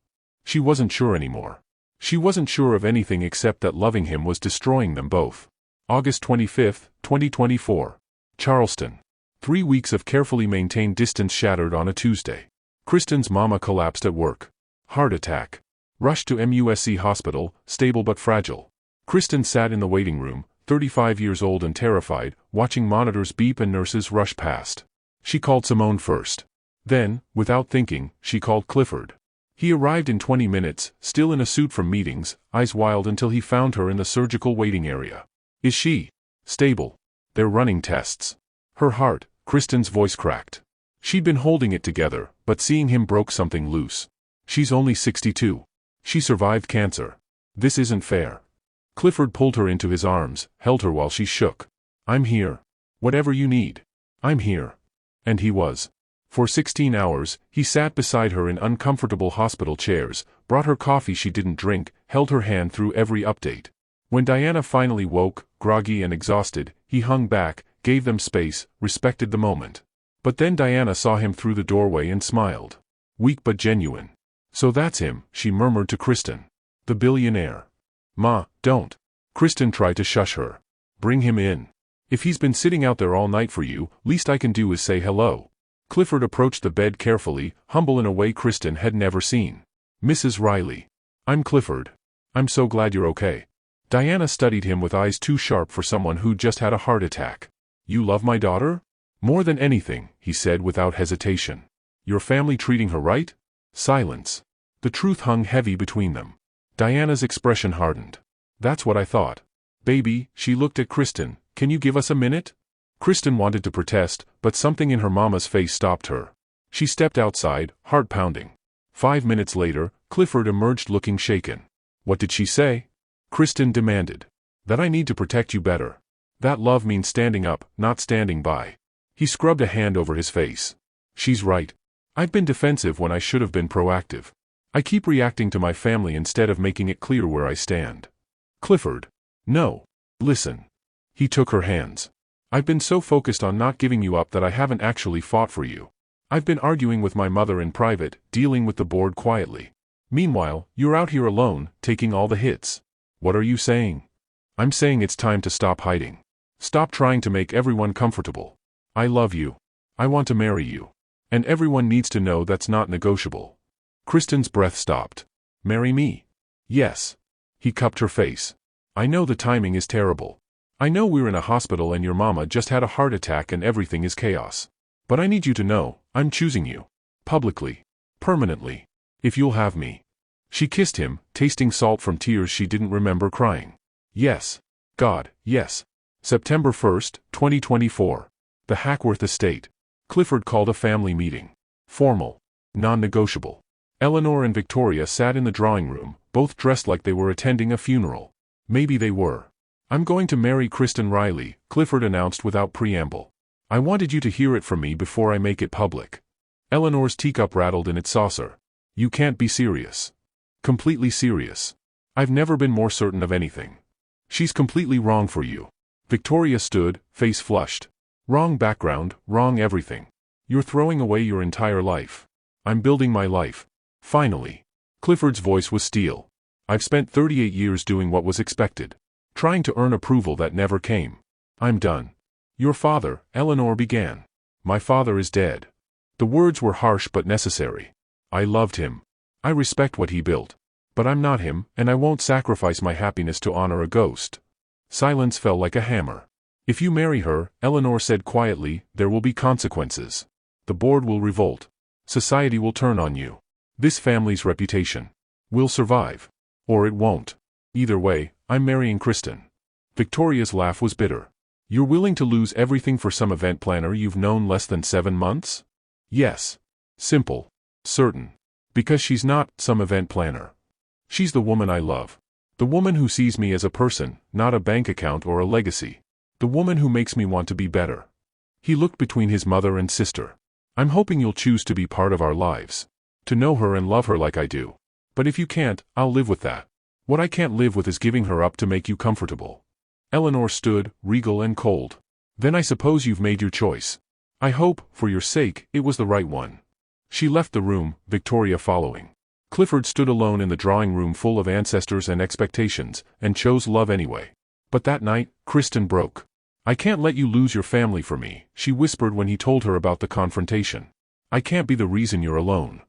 She wasn't sure anymore. She wasn't sure of anything except that loving him was destroying them both. August 25, 2024. Charleston. 3 weeks of carefully maintained distance shattered on a Tuesday. Kristen's mama collapsed at work. Heart attack. Rushed to MUSC hospital, stable but fragile. Kristen sat in the waiting room, 35 years old and terrified, watching monitors beep and nurses rush past. She called Simone first. Then, without thinking, she called Clifford. He arrived in 20 minutes, still in a suit from meetings, eyes wild until he found her in the surgical waiting area. Is she stable? They're running tests. Her heart, Kristen's voice cracked. She'd been holding it together, but seeing him broke something loose. She's only 62. She survived cancer. This isn't fair. Clifford pulled her into his arms, held her while she shook. I'm here. Whatever you need. I'm here. And he was. For 16 hours, he sat beside her in uncomfortable hospital chairs, brought her coffee she didn't drink, held her hand through every update. When Diana finally woke, groggy and exhausted, he hung back, gave them space, respected the moment. But then Diana saw him through the doorway and smiled. Weak but genuine. So that's him, she murmured to Kristen. The billionaire. Ma, don't. Kristen tried to shush her. Bring him in. If he's been sitting out there all night for you, least I can do is say hello. Clifford approached the bed carefully, humble in a way Kristen had never seen. Mrs. Riley. I'm Clifford. I'm so glad you're okay. Diana studied him with eyes too sharp for someone who just had a heart attack. You love my daughter? More than anything, he said without hesitation. Your family treating her right? Silence. The truth hung heavy between them. Diana's expression hardened. That's what I thought. Baby, she looked at Kristen, can you give us a minute? Kristen wanted to protest, but something in her mama's face stopped her. She stepped outside, heart pounding. 5 minutes later, Clifford emerged looking shaken. What did she say? Kristen demanded. That I need to protect you better. That love means standing up, not standing by. He scrubbed a hand over his face. She's right. I've been defensive when I should have been proactive. I keep reacting to my family instead of making it clear where I stand. Clifford. No. Listen. He took her hands. I've been so focused on not giving you up that I haven't actually fought for you. I've been arguing with my mother in private, dealing with the board quietly. Meanwhile, you're out here alone, taking all the hits. What are you saying? I'm saying it's time to stop hiding. Stop trying to make everyone comfortable. I love you. I want to marry you. And everyone needs to know that's not negotiable. Kristen's breath stopped. Marry me? Yes. He cupped her face. I know the timing is terrible. I know we're in a hospital and your mama just had a heart attack and everything is chaos. But I need you to know, I'm choosing you. Publicly. Permanently. If you'll have me. She kissed him, tasting salt from tears she didn't remember crying. Yes. God, yes. September 1st, 2024. The Hackworth estate. Clifford called a family meeting. Formal. Non-negotiable. Eleanor and Victoria sat in the drawing room, both dressed like they were attending a funeral. Maybe they were. I'm going to marry Kristen Riley, Clifford announced without preamble. I wanted you to hear it from me before I make it public. Eleanor's teacup rattled in its saucer. You can't be serious. Completely serious. I've never been more certain of anything. She's completely wrong for you. Victoria stood, face flushed. Wrong background, wrong everything. You're throwing away your entire life. I'm building my life. Finally. Clifford's voice was steel. I've spent 38 years doing what was expected. Trying to earn approval that never came. I'm done. Your father, Eleanor began. My father is dead. The words were harsh but necessary. I loved him. I respect what he built. But I'm not him, and I won't sacrifice my happiness to honor a ghost. Silence fell like a hammer. If you marry her, Eleanor said quietly, there will be consequences. The board will revolt. Society will turn on you. This family's reputation will survive. Or it won't. Either way, I'm marrying Kristen. Victoria's laugh was bitter. You're willing to lose everything for some event planner you've known less than 7 months? Yes. Simple. Certain. Because she's not some event planner. She's the woman I love. The woman who sees me as a person, not a bank account or a legacy. The woman who makes me want to be better. He looked between his mother and sister. I'm hoping you'll choose to be part of our lives. To know her and love her like I do. But if you can't, I'll live with that. What I can't live with is giving her up to make you comfortable. Eleanor stood, regal and cold. Then I suppose you've made your choice. I hope, for your sake, it was the right one. She left the room, Victoria following. Clifford stood alone in the drawing room full of ancestors and expectations, and chose love anyway. But that night, Kristen broke. I can't let you lose your family for me, she whispered when he told her about the confrontation. I can't be the reason you're alone.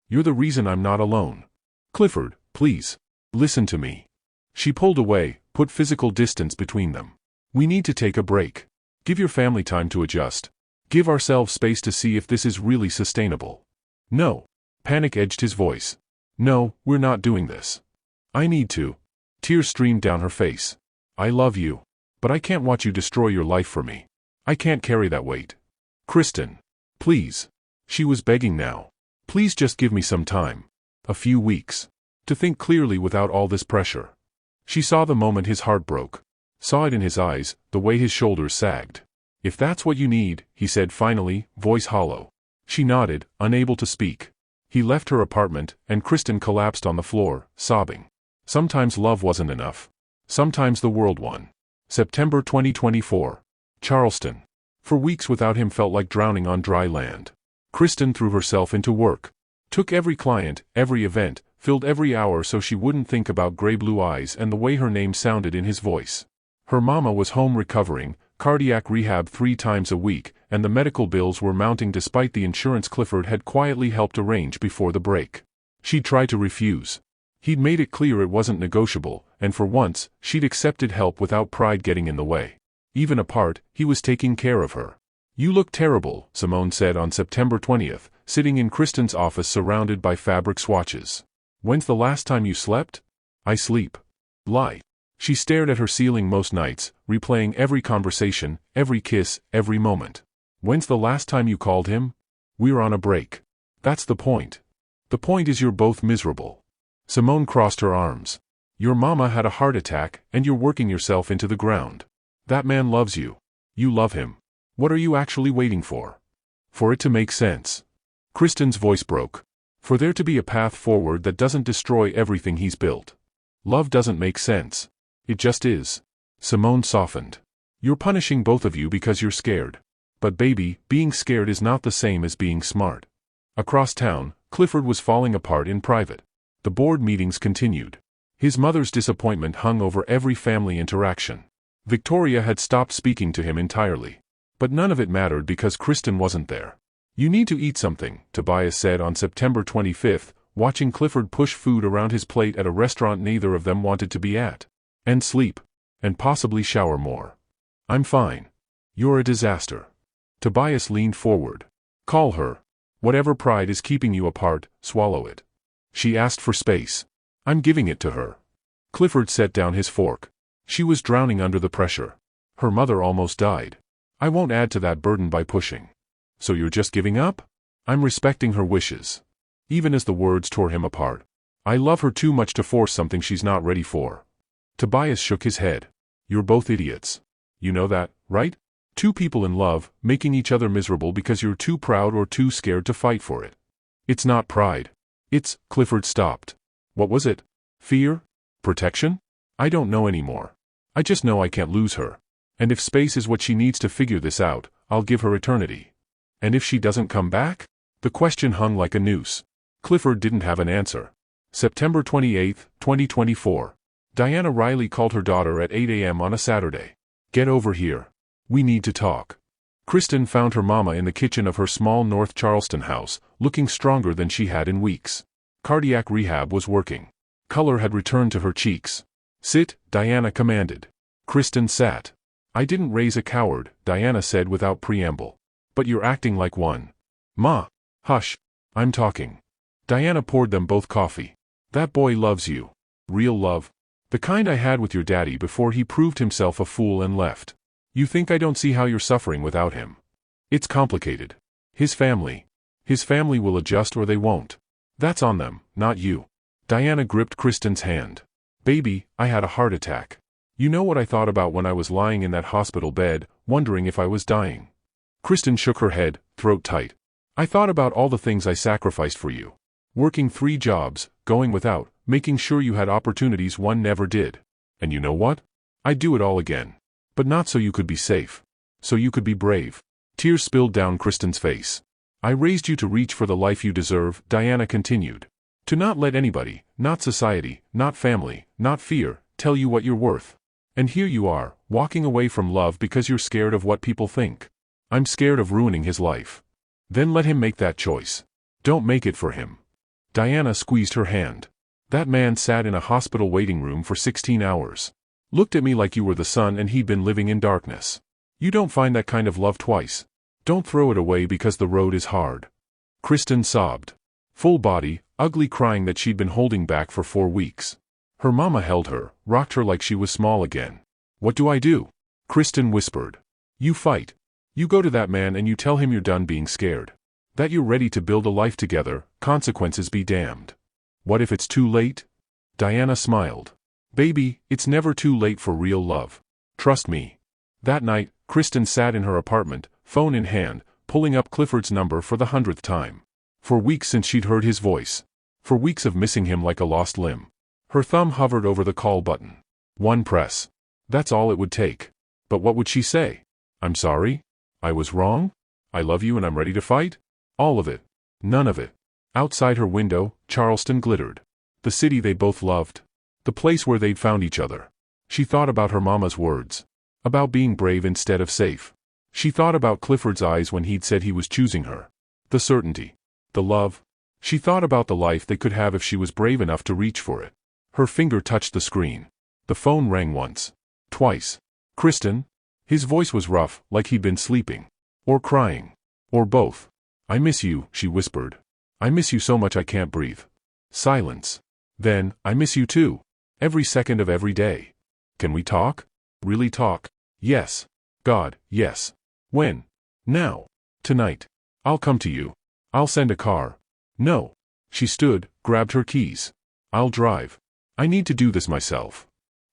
You're the reason I'm not alone. Clifford, please. Listen to me. She pulled away, put physical distance between them. We need to take a break. Give your family time to adjust. Give ourselves space to see if this is really sustainable. No. Panic edged his voice. No, we're not doing this. I need to. Tears streamed down her face. I love you. But I can't watch you destroy your life for me. I can't carry that weight. Kristen. Please. She was begging now. Please just give me some time. A few weeks. To think clearly without all this pressure. She saw the moment his heart broke. Saw it in his eyes, the way his shoulders sagged. If that's what you need, he said finally, voice hollow. She nodded, unable to speak. He left her apartment, and Kristen collapsed on the floor, sobbing. Sometimes love wasn't enough. Sometimes the world won. September 2024. Charleston. For weeks without him felt like drowning on dry land. Kristen threw herself into work. Took every client, every event, filled every hour so she wouldn't think about gray blue eyes and the way her name sounded in his voice. Her mama was home recovering, cardiac rehab 3 times a week, and the medical bills were mounting despite the insurance Clifford had quietly helped arrange before the break. She'd tried to refuse. He'd made it clear it wasn't negotiable, and for once, she'd accepted help without pride getting in the way. Even apart, he was taking care of her. You look terrible, Simone said on September 20th, sitting in Kristen's office surrounded by fabric swatches. When's the last time you slept? I sleep. Lie. She stared at her ceiling most nights, replaying every conversation, every kiss, every moment. When's the last time you called him? We're on a break. That's the point. The point is you're both miserable. Simone crossed her arms. Your mama had a heart attack, and you're working yourself into the ground. That man loves you. You love him. What are you actually waiting for? For it to make sense. Kristen's voice broke. For there to be a path forward that doesn't destroy everything he's built. Love doesn't make sense. It just is. Simone softened. You're punishing both of you because you're scared. But baby, being scared is not the same as being smart. Across town, Clifford was falling apart in private. The board meetings continued. His mother's disappointment hung over every family interaction. Victoria had stopped speaking to him entirely. But none of it mattered because Kristen wasn't there. You need to eat something, Tobias said on September 25th, watching Clifford push food around his plate at a restaurant neither of them wanted to be at. And sleep. And possibly shower more. I'm fine. You're a disaster. Tobias leaned forward. Call her. Whatever pride is keeping you apart, swallow it. She asked for space. I'm giving it to her. Clifford set down his fork. She was drowning under the pressure. Her mother almost died. I won't add to that burden by pushing. So you're just giving up? I'm respecting her wishes. Even as the words tore him apart. I love her too much to force something she's not ready for. Tobias shook his head. You're both idiots. You know that, right? 2 people in love, making each other miserable because you're too proud or too scared to fight for it. It's not pride. It's, Clifford stopped. What was it? Fear? Protection? I don't know anymore. I just know I can't lose her. And if space is what she needs to figure this out, I'll give her eternity. And if she doesn't come back? The question hung like a noose. Clifford didn't have an answer. September 28, 2024. Diana Riley called her daughter at 8 a.m. on a Saturday. Get over here. We need to talk. Kristen found her mama in the kitchen of her small North Charleston house, looking stronger than she had in weeks. Cardiac rehab was working. Color had returned to her cheeks. Sit, Diana commanded. Kristen sat. I didn't raise a coward, Diana said without preamble. But you're acting like one. Ma. Hush. I'm talking. Diana poured them both coffee. That boy loves you. Real love. The kind I had with your daddy before he proved himself a fool and left. You think I don't see how you're suffering without him? It's complicated. His family will adjust or they won't. That's on them, not you. Diana gripped Kristen's hand. Baby, I had a heart attack. You know what I thought about when I was lying in that hospital bed, wondering if I was dying. Kristen shook her head, throat tight. I thought about all the things I sacrificed for you. Working 3 jobs, going without, making sure you had opportunities one never did. And you know what? I'd do it all again. But not so you could be safe. So you could be brave. Tears spilled down Kristen's face. I raised you to reach for the life you deserve, Diana continued. To not let anybody, not society, not family, not fear, tell you what you're worth. And here you are, walking away from love because you're scared of what people think. I'm scared of ruining his life. Then let him make that choice. Don't make it for him. Diana squeezed her hand. That man sat in a hospital waiting room for 16 hours. Looked at me like you were the sun and he'd been living in darkness. You don't find that kind of love twice. Don't throw it away because the road is hard. Kristen sobbed. Full body, ugly, crying that she'd been holding back for 4 weeks. Her mama held her, rocked her like she was small again. What do I do? Kristen whispered. You fight. You go to that man and you tell him you're done being scared. That you're ready to build a life together, consequences be damned. What if it's too late? Diana smiled. Baby, it's never too late for real love. Trust me. That night, Kristen sat in her apartment, phone in hand, pulling up Clifford's number for the 100th time. For weeks since she'd heard his voice. For weeks of missing him like a lost limb. Her thumb hovered over the call button. One press. That's all it would take. But what would she say? I'm sorry? I was wrong? I love you and I'm ready to fight? All of it. None of it. Outside her window, Charleston glittered. The city they both loved. The place where they'd found each other. She thought about her mama's words. About being brave instead of safe. She thought about Clifford's eyes when he'd said he was choosing her. The certainty. The love. She thought about the life they could have if she was brave enough to reach for it. Her finger touched the screen. The phone rang once. Twice. Kristen? His voice was rough, like he'd been sleeping. Or crying. Or both. I miss you, she whispered. I miss you so much I can't breathe. Silence. Then, I miss you too. Every second of every day. Can we talk? Really talk? Yes. God, yes. When? Now. Tonight. I'll come to you. I'll send a car. No. She stood, grabbed her keys. I'll drive. I need to do this myself.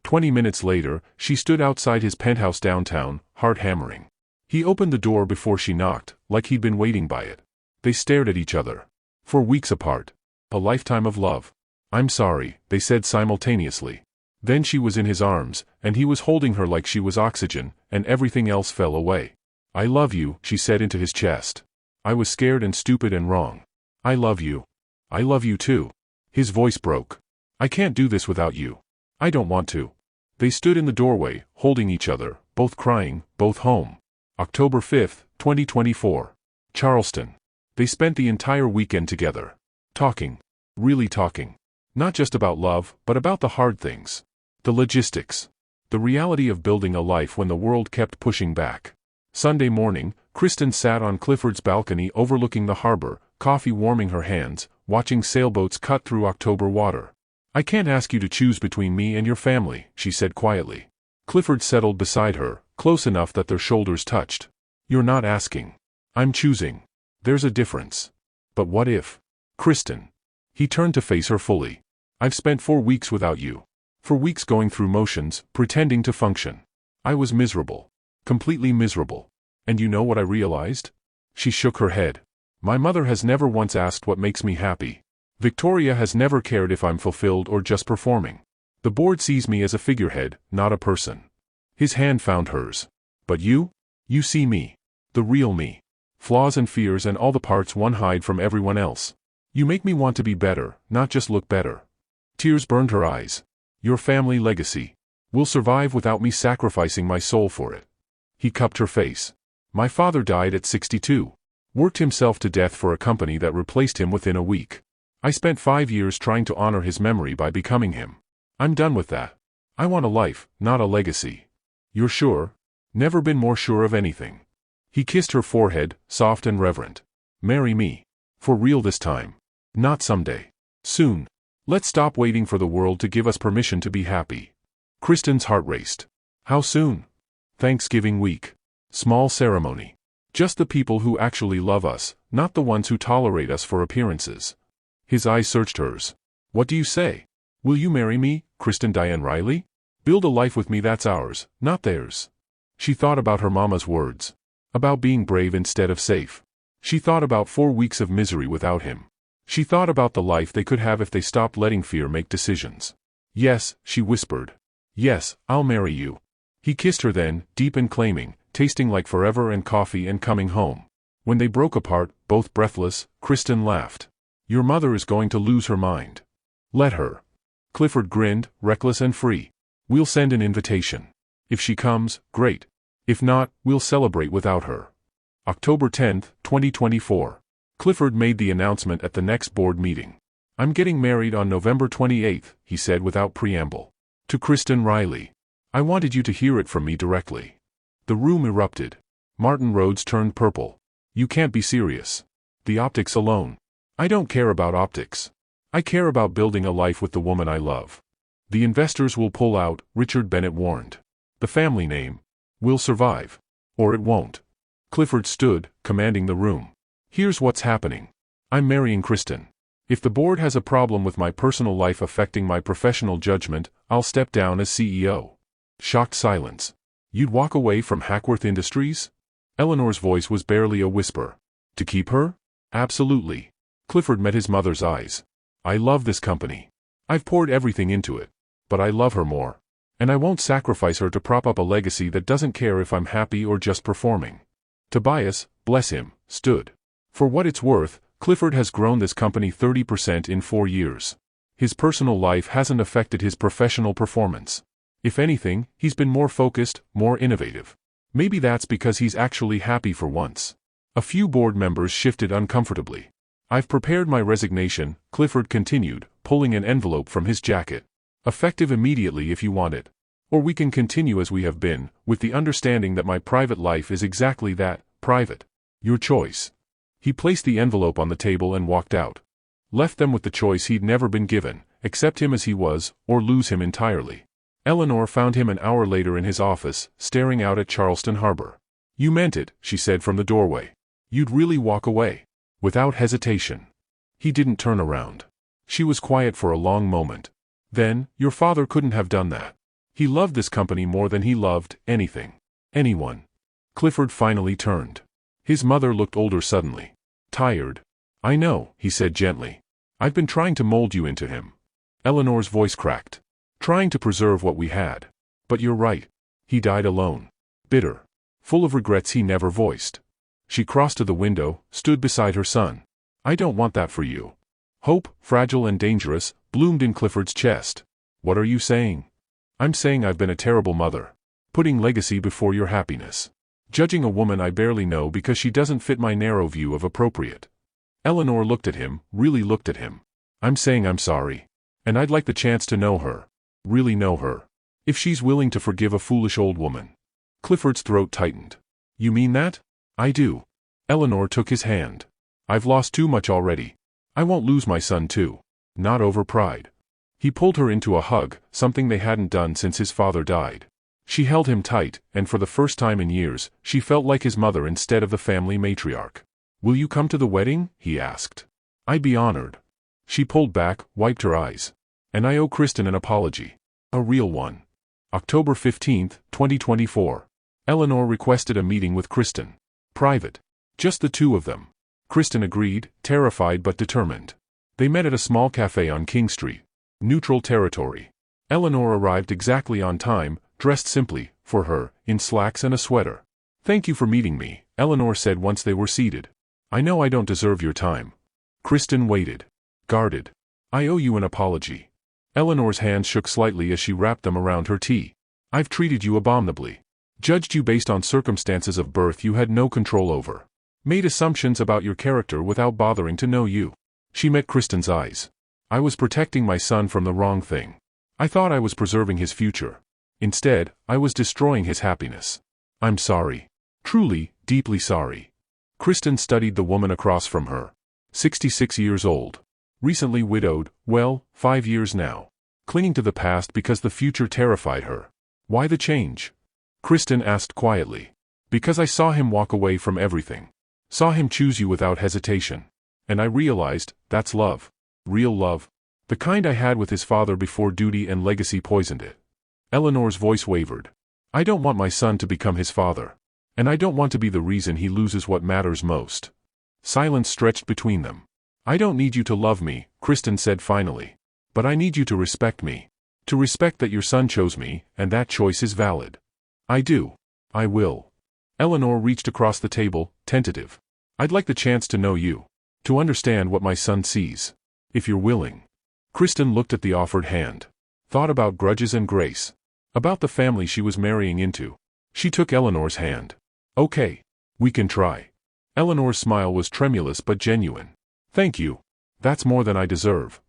20 minutes later, she stood outside his penthouse downtown, heart hammering. He opened the door before she knocked, like he'd been waiting by it. They stared at each other. For weeks apart. A lifetime of love. I'm sorry, they said simultaneously. Then she was in his arms, and he was holding her like she was oxygen, and everything else fell away. I love you, she said into his chest. I was scared and stupid and wrong. I love you. I love you too. His voice broke. I can't do this without you. I don't want to. They stood in the doorway, holding each other, both crying, both home. October 5th, 2024. Charleston. They spent the entire weekend together. Talking. Really talking. Not just about love, but about the hard things. The logistics. The reality of building a life when the world kept pushing back. Sunday morning, Kristen sat on Clifford's balcony overlooking the harbor, coffee warming her hands, watching sailboats cut through October water. I can't ask you to choose between me and your family, she said quietly. Clifford settled beside her, close enough that their shoulders touched. You're not asking. I'm choosing. There's a difference. But what if? Kristen. He turned to face her fully. I've spent 4 weeks without you. For weeks going through motions, pretending to function. I was miserable. Completely miserable. And you know what I realized? She shook her head. My mother has never once asked what makes me happy. Victoria has never cared if I'm fulfilled or just performing. The board sees me as a figurehead, not a person. His hand found hers. But you? You see me. The real me. Flaws and fears and all the parts one hide from everyone else. You make me want to be better, not just look better. Tears burned her eyes. Your family legacy will survive without me sacrificing my soul for it. He cupped her face. My father died at 62. Worked himself to death for a company that replaced him within a week. I spent 5 years trying to honor his memory by becoming him. I'm done with that. I want a life, not a legacy. You're sure? Never been more sure of anything. He kissed her forehead, soft and reverent. Marry me. For real this time. Not someday. Soon. Let's stop waiting for the world to give us permission to be happy. Kristen's heart raced. How soon? Thanksgiving week. Small ceremony. Just the people who actually love us, not the ones who tolerate us for appearances. His eyes searched hers. What do you say? Will you marry me, Kristen Diane Riley? Build a life with me that's ours, not theirs. She thought about her mama's words. About being brave instead of safe. She thought about 4 weeks of misery without him. She thought about the life they could have if they stopped letting fear make decisions. Yes, she whispered. Yes, I'll marry you. He kissed her then, deep and claiming, tasting like forever and coffee and coming home. When they broke apart, both breathless, Kristen laughed. Your mother is going to lose her mind. Let her. Clifford grinned, reckless and free. We'll send an invitation. If she comes, great. If not, we'll celebrate without her. October 10, 2024. Clifford made the announcement at the next board meeting. "I'm getting married on November 28, he said without preamble. To Kristen Riley. I wanted you to hear it from me directly." The room erupted. Martin Rhodes turned purple. "You can't be serious. The optics alone. I don't care about optics. I care about building a life with the woman I love. The investors will pull out," Richard Bennett warned. "The family name will survive. Or it won't." Clifford stood, commanding the room. "Here's what's happening. I'm marrying Kristen. If the board has a problem with my personal life affecting my professional judgment, I'll step down as CEO." Shocked silence. "You'd walk away from Hackworth Industries?" Eleanor's voice was barely a whisper. "To keep her? Absolutely." Clifford met his mother's eyes. "I love this company. I've poured everything into it. But I love her more. And I won't sacrifice her to prop up a legacy that doesn't care if I'm happy or just performing." Tobias, bless him, stood. For what it's worth, Clifford has grown this company 30% in 4 years. His personal life hasn't affected his professional performance. If anything, he's been more focused, more innovative. Maybe that's because he's actually happy for once. A few board members shifted uncomfortably. "I've prepared my resignation," Clifford continued, pulling an envelope from his jacket. "Effective immediately if you want it. Or we can continue as we have been, with the understanding that my private life is exactly that, private. Your choice." He placed the envelope on the table and walked out. Left them with the choice he'd never been given: accept him as he was, or lose him entirely. Eleanor found him an hour later in his office, staring out at Charleston Harbor. "You meant it," she said from the doorway. "You'd really walk away?" Without hesitation. He didn't turn around. She was quiet for a long moment. Then, "Your father couldn't have done that. He loved this company more than he loved anything. Anyone." Clifford finally turned. His mother looked older suddenly. "Tired?" "I know," he said gently. "I've been trying to mold you into him." Eleanor's voice cracked. "Trying to preserve what we had. But you're right. He died alone. Bitter. Full of regrets he never voiced." She crossed to the window, stood beside her son. "I don't want that for you." Hope, fragile and dangerous, bloomed in Clifford's chest. "What are you saying?" "I'm saying I've been a terrible mother. Putting legacy before your happiness. Judging a woman I barely know because she doesn't fit my narrow view of appropriate." Eleanor looked at him, really looked at him. "I'm saying I'm sorry. And I'd like the chance to know her. Really know her. If she's willing to forgive a foolish old woman." Clifford's throat tightened. "You mean that?" "I do." Eleanor took his hand. "I've lost too much already. I won't lose my son too. Not over pride." He pulled her into a hug, something they hadn't done since his father died. She held him tight, and for the first time in years, she felt like his mother instead of the family matriarch. "Will you come to the wedding?" he asked. "I'd be honored." She pulled back, wiped her eyes. "And I owe Kristen an apology. A real one." October 15, 2024. Eleanor requested a meeting with Kristen. Private. Just the two of them. Kristen agreed, terrified but determined. They met at a small cafe on King Street. Neutral territory. Eleanor arrived exactly on time, dressed simply, for her, in slacks and a sweater. "Thank you for meeting me," Eleanor said once they were seated. "I know I don't deserve your time." Kristen waited. Guarded. "I owe you an apology." Eleanor's hands shook slightly as she wrapped them around her tea. "I've treated you abominably. Judged you based on circumstances of birth you had no control over. Made assumptions about your character without bothering to know you." She met Kristen's eyes. "I was protecting my son from the wrong thing. I thought I was preserving his future. Instead, I was destroying his happiness. I'm sorry. Truly, deeply sorry." Kristen studied the woman across from her. 66 years old. Recently widowed, well, 5 years now. Clinging to the past because the future terrified her. "Why the change?" Kristen asked quietly. "Because I saw him walk away from everything. Saw him choose you without hesitation. And I realized, that's love. Real love. The kind I had with his father before duty and legacy poisoned it." Eleanor's voice wavered. "I don't want my son to become his father. And I don't want to be the reason he loses what matters most." Silence stretched between them. "I don't need you to love me," Kristen said finally. "But I need you to respect me. To respect that your son chose me, and that choice is valid." "I do. I will." Eleanor reached across the table, tentative. "I'd like the chance to know you. To understand what my son sees. If you're willing." Kristen looked at the offered hand. Thought about grudges and grace. About the family she was marrying into. She took Eleanor's hand. "Okay. We can try." Eleanor's smile was tremulous but genuine. Thank you. That's more than I deserve.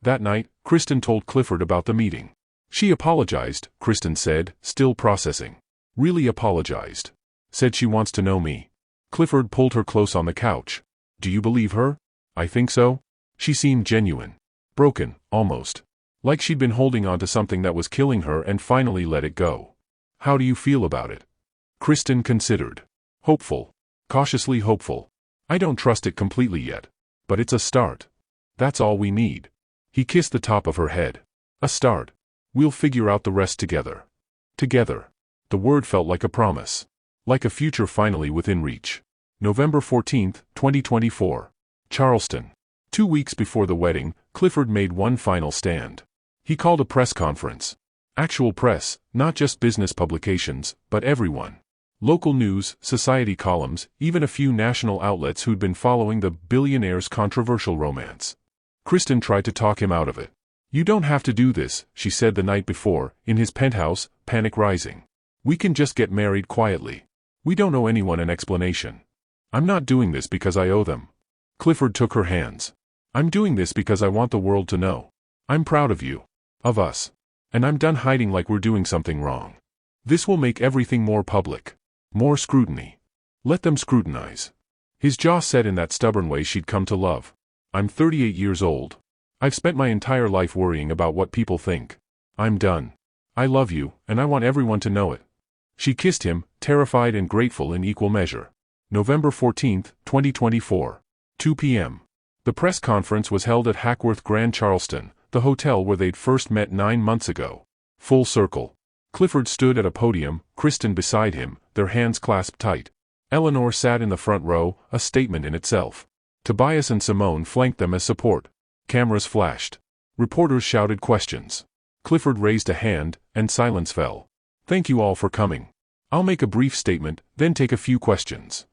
That night, Kristen told Clifford about the meeting. She apologized, Kristen said, still processing. Really apologized. Said she wants to know me. Clifford pulled her close on the couch. Do you believe her? I think so. She seemed genuine. Broken, almost. Like she'd been holding on to something that was killing her and finally let it go. How do you feel about it? Kristen considered. Hopeful. Cautiously hopeful. I don't trust it completely yet. But it's a start. That's all we need. He kissed the top of her head. A start. We'll figure out the rest together. Together. The word felt like a promise. Like a future finally within reach. November 14, 2024. Charleston. 2 weeks before the wedding, Clifford made one final stand. He called a press conference. Actual press, not just business publications, but everyone. Local news, society columns, even a few national outlets who'd been following the Billionaire's controversial romance. Kristen tried to talk him out of it. You don't have to do this, she said the night before, in his penthouse, panic rising. We can just get married quietly. We don't owe anyone an explanation. I'm not doing this because I owe them. Clifford took her hands. I'm doing this because I want the world to know. I'm proud of you. Of us. And I'm done hiding like we're doing something wrong. This will make everything more public. More scrutiny. Let them scrutinize. His jaw set in that stubborn way she'd come to love. I'm 38 years old. I've spent my entire life worrying about what people think. I'm done. I love you, and I want everyone to know it. She kissed him, terrified and grateful in equal measure. November 14, 2024. 2 p.m. The press conference was held at Hackworth Grand Charleston, the hotel where they'd first met 9 months ago. Full circle. Clifford stood at a podium, Kristen beside him, their hands clasped tight. Eleanor sat in the front row, a statement in itself. Tobias and Simone flanked them as support. Cameras flashed. Reporters shouted questions. Clifford raised a hand, and silence fell. Thank you all for coming. I'll make a brief statement, then take a few questions.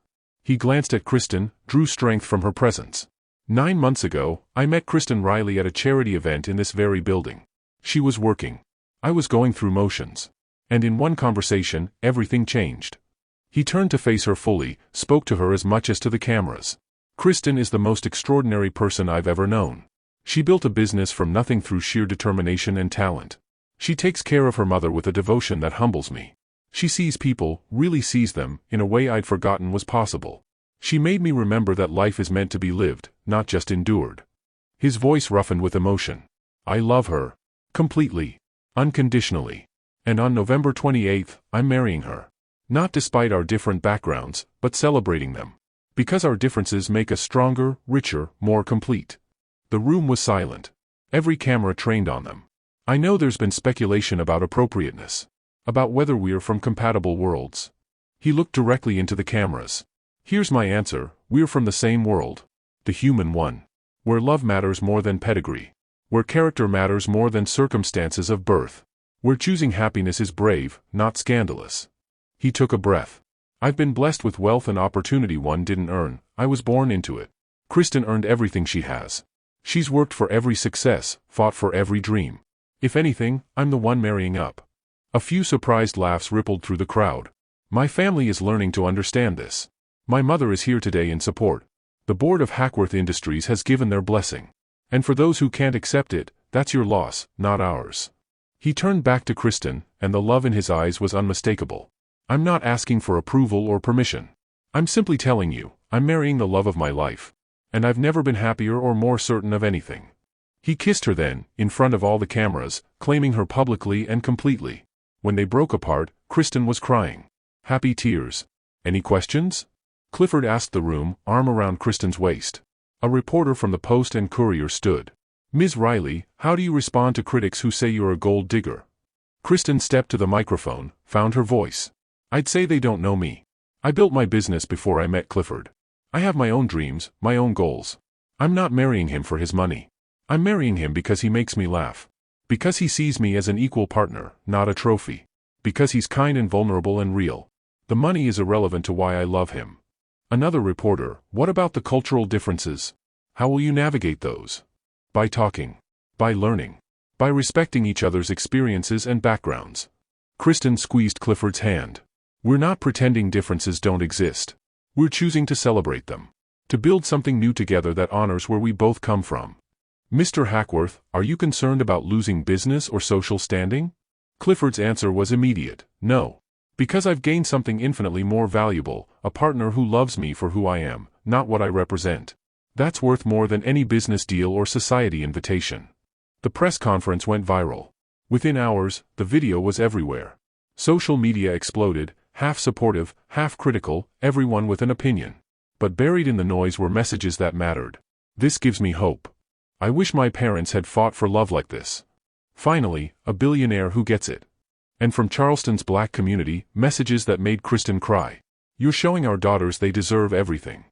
He glanced at Kristen, drew strength from her presence. 9 months ago, I met Kristen Riley at a charity event in this very building. She was working. I was going through motions. And in one conversation, everything changed. He turned to face her fully, spoke to her as much as to the cameras. Kristen is the most extraordinary person I've ever known. She built a business from nothing through sheer determination and talent. She takes care of her mother with a devotion that humbles me. She sees people, really sees them, in a way I'd forgotten was possible. She made me remember that life is meant to be lived, not just endured. His voice roughened with emotion. I love her. Completely. Unconditionally. And on November 28th, I'm marrying her. Not despite our different backgrounds, but celebrating them. Because our differences make us stronger, richer, more complete. The room was silent. Every camera trained on them. I know there's been speculation about appropriateness. About whether we're from compatible worlds. He looked directly into the cameras. Here's my answer, we're from the same world. The human one. Where love matters more than pedigree. Where character matters more than circumstances of birth. Where choosing happiness is brave, not scandalous. He took a breath. I've been blessed with wealth and opportunity one didn't earn, I was born into it. Kristen earned everything she has. She's worked for every success, fought for every dream. If anything, I'm the one marrying up. A few surprised laughs rippled through the crowd. My family is learning to understand this. My mother is here today in support. The board of Hackworth Industries has given their blessing. And for those who can't accept it, that's your loss, not ours. He turned back to Kristen, and the love in his eyes was unmistakable. I'm not asking for approval or permission. I'm simply telling you, I'm marrying the love of my life. And I've never been happier or more certain of anything. He kissed her then, in front of all the cameras, claiming her publicly and completely. When they broke apart, Kristen was crying. Happy tears. Any questions? Clifford asked the room, arm around Kristen's waist. A reporter from the Post and Courier stood. Ms. Riley, how do you respond to critics who say you're a gold digger? Kristen stepped to the microphone, found her voice. I'd say they don't know me. I built my business before I met Clifford. I have my own dreams, my own goals. I'm not marrying him for his money. I'm marrying him because he makes me laugh. Because he sees me as an equal partner, not a trophy. Because he's kind and vulnerable and real. The money is irrelevant to why I love him. Another reporter, what about the cultural differences? How will you navigate those? By talking. By learning. By respecting each other's experiences and backgrounds. Kristen squeezed Clifford's hand. We're not pretending differences don't exist. We're choosing to celebrate them. To build something new together that honors where we both come from. Mr. Hackworth, are you concerned about losing business or social standing? Clifford's answer was immediate, no. Because I've gained something infinitely more valuable, a partner who loves me for who I am, not what I represent. That's worth more than any business deal or society invitation. The press conference went viral. Within hours, the video was everywhere. Social media exploded, half supportive, half critical, everyone with an opinion. But buried in the noise were messages that mattered. This gives me hope. I wish my parents had fought for love like this. Finally, a billionaire who gets it. And from Charleston's black community, messages that made Kristen cry. You're showing our daughters they deserve everything.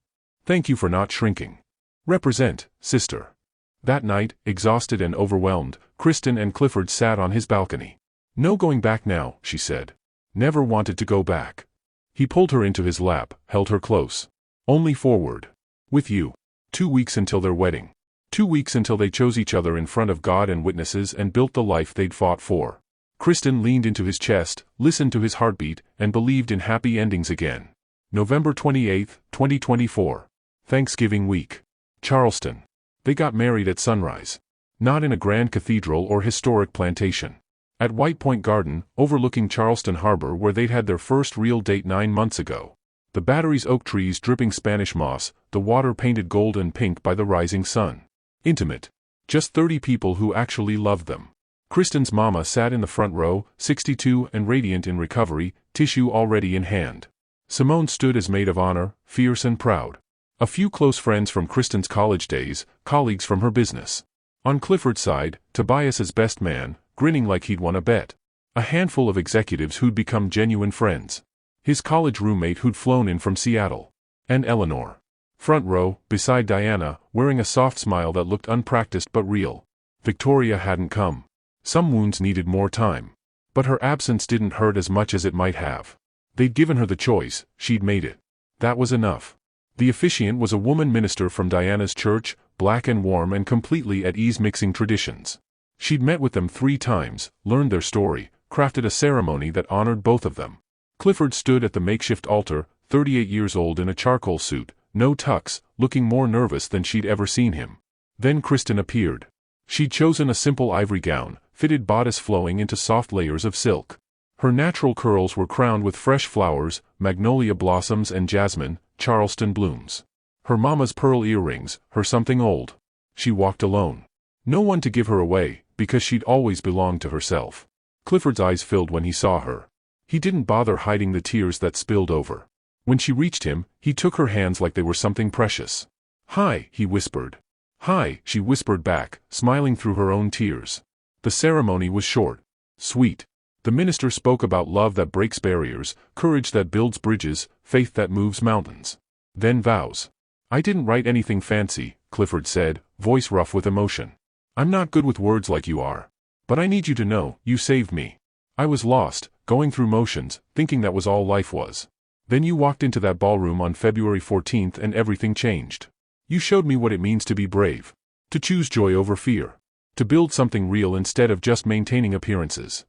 Thank you for not shrinking. Represent, sister. That night, exhausted and overwhelmed, Kristen and Clifford sat on his balcony. No going back now, she said. Never wanted to go back. He pulled her into his lap, held her close. Only forward. With you. 2 weeks until their wedding. 2 weeks until they chose each other in front of God and witnesses and built the life they'd fought for. Kristen leaned into his chest, listened to his heartbeat, and believed in happy endings again. November 28, 2024. Thanksgiving week. Charleston. They got married at sunrise. Not in a grand cathedral or historic plantation. At White Point Garden, overlooking Charleston Harbor where they'd had their first real date 9 months ago. The Battery's oak trees dripping Spanish moss, the water painted gold and pink by the rising sun. Intimate. Just 30 people who actually loved them. Kristen's mama sat in the front row, 62 and radiant in recovery, tissue already in hand. Simone stood as maid of honor, fierce and proud. A few close friends from Kristen's college days, colleagues from her business. On Clifford's side, Tobias's best man, grinning like he'd won a bet. A handful of executives who'd become genuine friends. His college roommate who'd flown in from Seattle. And Eleanor. Front row, beside Diana, wearing a soft smile that looked unpracticed but real. Victoria hadn't come. Some wounds needed more time. But her absence didn't hurt as much as it might have. They'd given her the choice, she'd made it. That was enough. The officiant was a woman minister from Diana's church, black and warm and completely at ease mixing traditions. She'd met with them 3 times, learned their story, crafted a ceremony that honored both of them. Clifford stood at the makeshift altar, 38 years old in a charcoal suit, no tux, looking more nervous than she'd ever seen him. Then Kristen appeared. She'd chosen a simple ivory gown, fitted bodice flowing into soft layers of silk. Her natural curls were crowned with fresh flowers, magnolia blossoms and jasmine, Charleston blooms. Her mama's pearl earrings, her something old. She walked alone. No one to give her away, because she'd always belonged to herself. Clifford's eyes filled when he saw her. He didn't bother hiding the tears that spilled over. When she reached him, he took her hands like they were something precious. "Hi," he whispered. "Hi," she whispered back, smiling through her own tears. The ceremony was short. Sweet. The minister spoke about love that breaks barriers, courage that builds bridges, faith that moves mountains. Then vows. "I didn't write anything fancy," Clifford said, voice rough with emotion. "I'm not good with words like you are. But I need you to know, you saved me. I was lost, going through motions, thinking that was all life was. Then you walked into that ballroom on February 14th and everything changed. You showed me what it means to be brave. To choose joy over fear. To build something real instead of just maintaining appearances."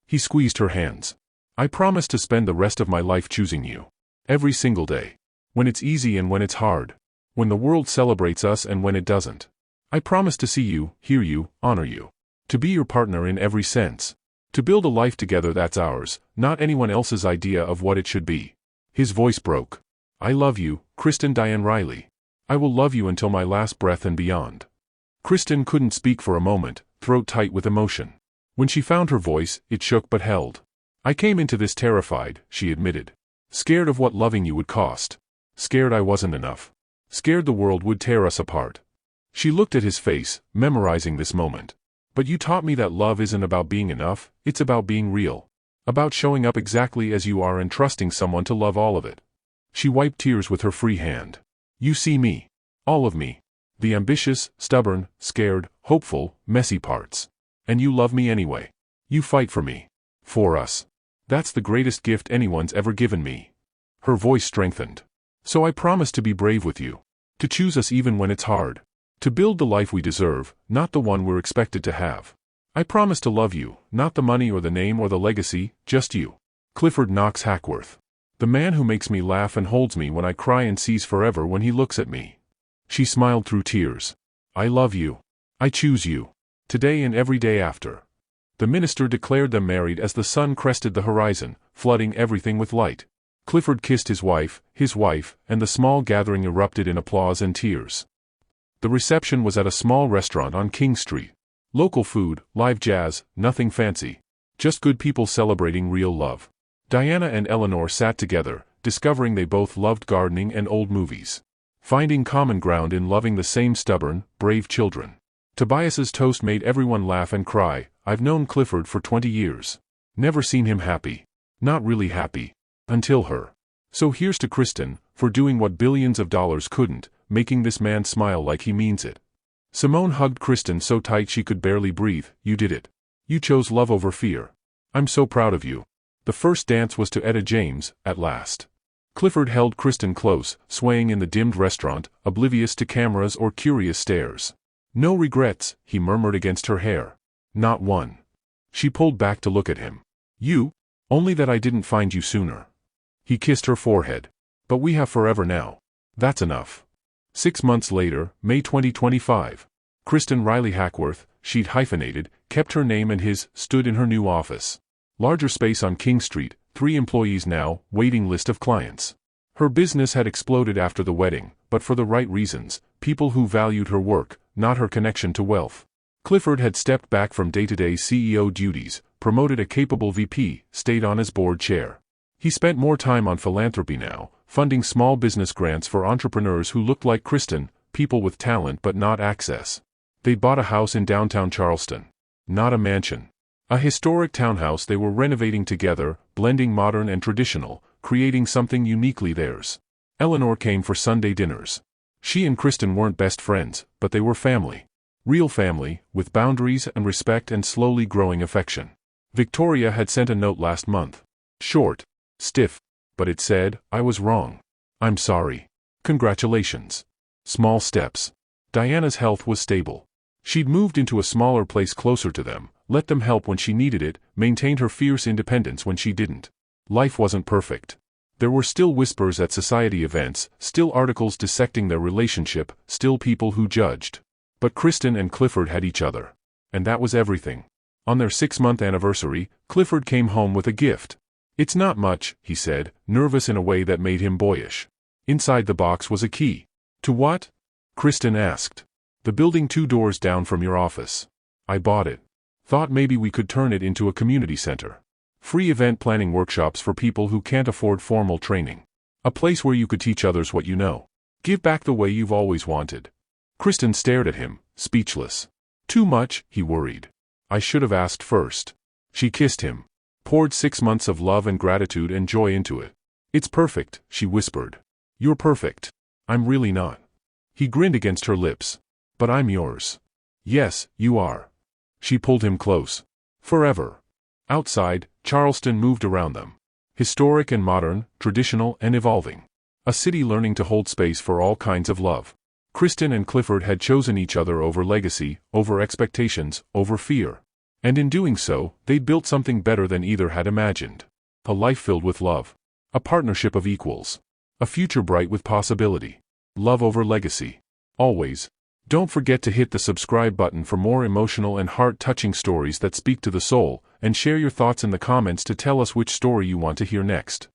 He squeezed her hands. "I promise to spend the rest of my life choosing you. Every single day. When it's easy and when it's hard. When the world celebrates us and when it doesn't. I promise to see you, hear you, honor you. To be your partner in every sense. To build a life together that's ours, not anyone else's idea of what it should be." His voice broke. "I love you, Kristen Diane Riley. I will love you until my last breath and beyond." Kristen couldn't speak for a moment, throat tight with emotion. When she found her voice, it shook but held. "I came into this terrified," she admitted. "Scared of what loving you would cost. Scared I wasn't enough. Scared the world would tear us apart." She looked at his face, memorizing this moment. "But you taught me that love isn't about being enough, it's about being real. About showing up exactly as you are and trusting someone to love all of it." She wiped tears with her free hand. "You see me. All of me. The ambitious, stubborn, scared, hopeful, messy parts. And you love me anyway. You fight for me. For us. That's the greatest gift anyone's ever given me." Her voice strengthened. "So I promise to be brave with you. To choose us even when it's hard. To build the life we deserve, not the one we're expected to have. I promise to love you, not the money or the name or the legacy, just you." Clifford Knox Hackworth. The man who makes me laugh and holds me when I cry and sees forever when he looks at me. She smiled through tears. I love you. I choose you. Today and every day after. The minister declared them married as the sun crested the horizon, flooding everything with light. Clifford kissed his wife, and the small gathering erupted in applause and tears. The reception was at a small restaurant on King Street. Local food, live jazz, nothing fancy. Just good people celebrating real love. Diana and Eleanor sat together, discovering they both loved gardening and old movies. Finding common ground in loving the same stubborn, brave children. Tobias's toast made everyone laugh and cry. I've known Clifford for 20 years. Never seen him happy. Not really happy. Until her. So here's to Kristen, for doing what billions of dollars couldn't, making this man smile like he means it. Simone hugged Kristen so tight she could barely breathe. You did it. You chose love over fear. I'm so proud of you. The first dance was to Etta James, at last. Clifford held Kristen close, swaying in the dimmed restaurant, oblivious to cameras or curious stares. No regrets, he murmured against her hair. Not one. She pulled back to look at him. You? Only that I didn't find you sooner. He kissed her forehead. But we have forever now. That's enough. 6 months later, May 2025. Kristen Riley Hackworth, she'd hyphenated, kept her name and his, stood in her new office. Larger space on King Street, 3 employees now, waiting list of clients. Her business had exploded after the wedding, but for the right reasons, people who valued her work, not her connection to wealth. Clifford had stepped back from day-to-day CEO duties, promoted a capable VP, stayed on as board chair. He spent more time on philanthropy now, funding small business grants for entrepreneurs who looked like Kristen, people with talent but not access. They bought a house in downtown Charleston. Not a mansion. A historic townhouse they were renovating together, blending modern and traditional, creating something uniquely theirs. Eleanor came for Sunday dinners. She and Kristen weren't best friends, but they were family. Real family, with boundaries and respect and slowly growing affection. Victoria had sent a note last month. Short. Stiff. But it said, I was wrong. I'm sorry. Congratulations. Small steps. Diana's health was stable. She'd moved into a smaller place closer to them, let them help when she needed it, maintained her fierce independence when she didn't. Life wasn't perfect. There were still whispers at society events, still articles dissecting their relationship, still people who judged. But Kristen and Clifford had each other. And that was everything. On their 6-month anniversary, Clifford came home with a gift. It's not much, he said, nervous in a way that made him boyish. Inside the box was a key. To what? Kristen asked. The building 2 doors down from your office. I bought it. Thought maybe we could turn it into a community center. Free event planning workshops for people who can't afford formal training. A place where you could teach others what you know. Give back the way you've always wanted. Kristen stared at him, speechless. Too much, he worried. I should have asked first. She kissed him. Poured 6 months of love and gratitude and joy into it. It's perfect, she whispered. You're perfect. I'm really not. He grinned against her lips. But I'm yours. Yes, you are. She pulled him close. Forever. Outside, Charleston moved around them. Historic and modern, traditional and evolving. A city learning to hold space for all kinds of love. Kristen and Clifford had chosen each other over legacy, over expectations, over fear. And in doing so, they'd built something better than either had imagined. A life filled with love. A partnership of equals. A future bright with possibility. Love over legacy. Always. Don't forget to hit the subscribe button for more emotional and heart-touching stories that speak to the soul, and share your thoughts in the comments to tell us which story you want to hear next.